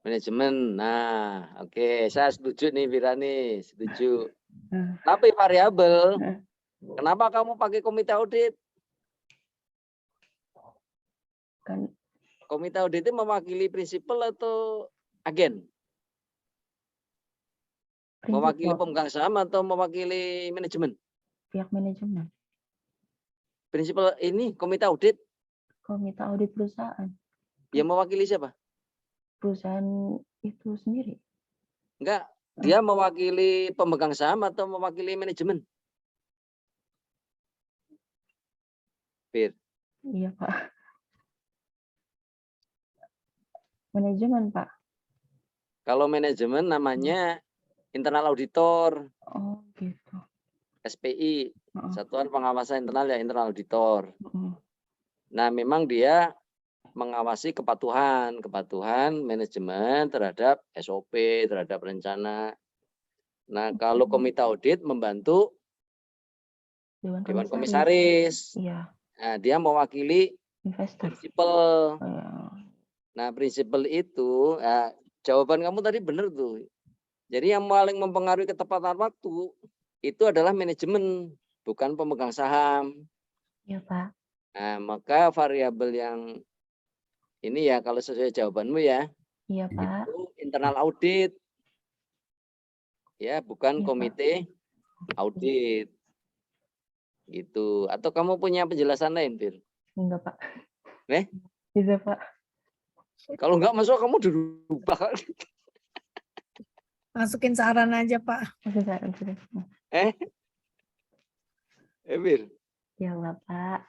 Manajemen. Nah, oke. Saya setuju nih, Vira nih. Setuju. Tapi variabel, kenapa kamu pakai komite audit? Kan Komite audit itu mewakili prinsipal atau agen? Mewakili Prinsipal, pemegang saham atau mewakili manajemen? pihak manajemen, Prinsipal ini komite audit komite audit perusahaan, yang mewakili siapa? perusahaan itu sendiri. Enggak, dia mewakili pemegang saham atau mewakili manajemen? Fir, Iya, Pak. Manajemen, Pak. kalau manajemen namanya internal auditor, Oh, gitu. SPI, Heeh. Satuan Pengawasan Internal ya internal auditor. Heeh. Nah, memang dia mengawasi kepatuhan manajemen terhadap SOP, terhadap rencana. Nah, kalau komite audit membantu Dewan Komisaris. Iya, Nah, dia mewakili investor. prinsipal. Iya. Nah, prinsipal itu, jawaban kamu tadi benar tuh. Jadi yang paling mempengaruhi ketepatan waktu itu adalah manajemen, bukan pemegang saham. Iya, Pak. Nah, maka variabel yang ini ya kalau sesuai jawabanmu ya, Iya, Pak. itu internal audit. Ya, bukan Iya, Pak. komite audit. Gitu. Atau kamu punya penjelasan lain, Fir? Enggak, Pak. Eh? Bisa, Pak. Kalau enggak masuk kamu dirubah. Masukin saran aja, Pak. Bisa. Fir, Ya, Bapak.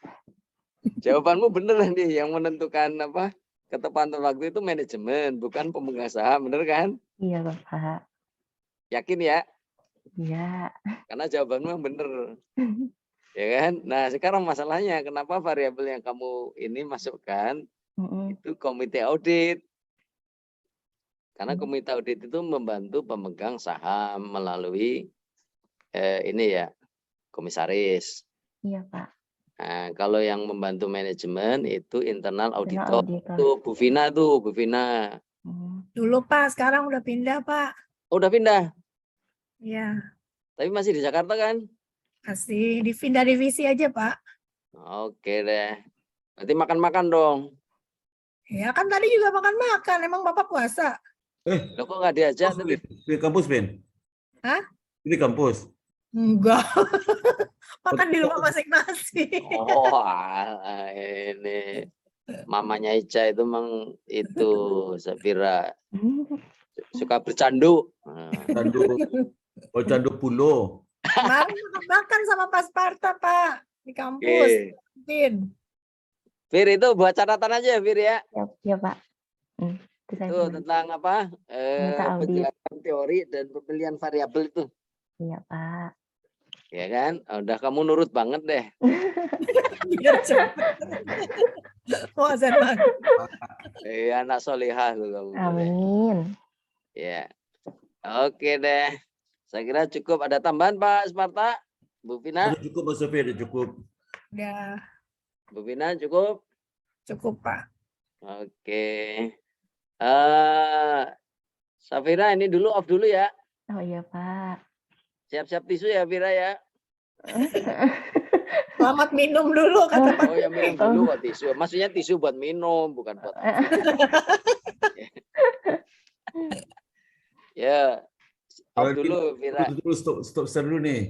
jawabanmu bener nih, yang menentukan apa ketepatan waktu itu manajemen, bukan pemegang saham, bener kan? Iya, Bapak. Yakin ya? Iya. Karena jawabanmu yang bener. Ya kan? Nah, sekarang masalahnya kenapa variabel yang kamu ini masukkan itu komite audit. Karena komite audit itu membantu pemegang saham melalui ini ya, komisaris. Iya, Pak. Nah, kalau yang membantu manajemen itu internal auditor. auditor. Tuh, Bu Vina. Dulu, Pak. Sekarang udah pindah, Pak. Oh, udah pindah. Ya, Tapi masih di Jakarta kan? masih dipindah divisi aja, Pak. Oke deh. Berarti makan-makan dong. Ya, kan tadi juga makan-makan. Emang Bapak puasa? Loh, kok nggak diajak? Di kampus, Ben? Hah? Di kampus? Enggak. Makan di rumah masing-masing. Oh, alah, ini mamanya Ica itu memang itu Safira suka bercandu. Candu pulo. Kemarin makan sama Pak Sparta, Pak. Di kampus. Oke. Fir, itu buat catatan aja ya, Fir ya. Iya, Pak. Itu tentang apa? Penjelasan teori dan pemilihan variabel itu. Iya, Pak. Ya kan? Udah kamu nurut banget deh. Biar cepet. Puasa banget. Anak solihah lu kamu. Amin. Ya. Oke deh. Saya kira cukup. Ada tambahan Pak Sparta? Bu Vina? Sudah cukup, Mas Safir, cukup. Udah Bu Vina cukup? cukup, Pak. Oke. Safira ini dulu off dulu ya. Oh iya, Pak. Siap-siap tisu ya, Vira ya. Selamat minum dulu, kata Pak. Oh ya, minum dulu kok tisu. Maksudnya tisu buat minum, bukan buat. Ya. Off dulu, Vira. Stop dulu nih.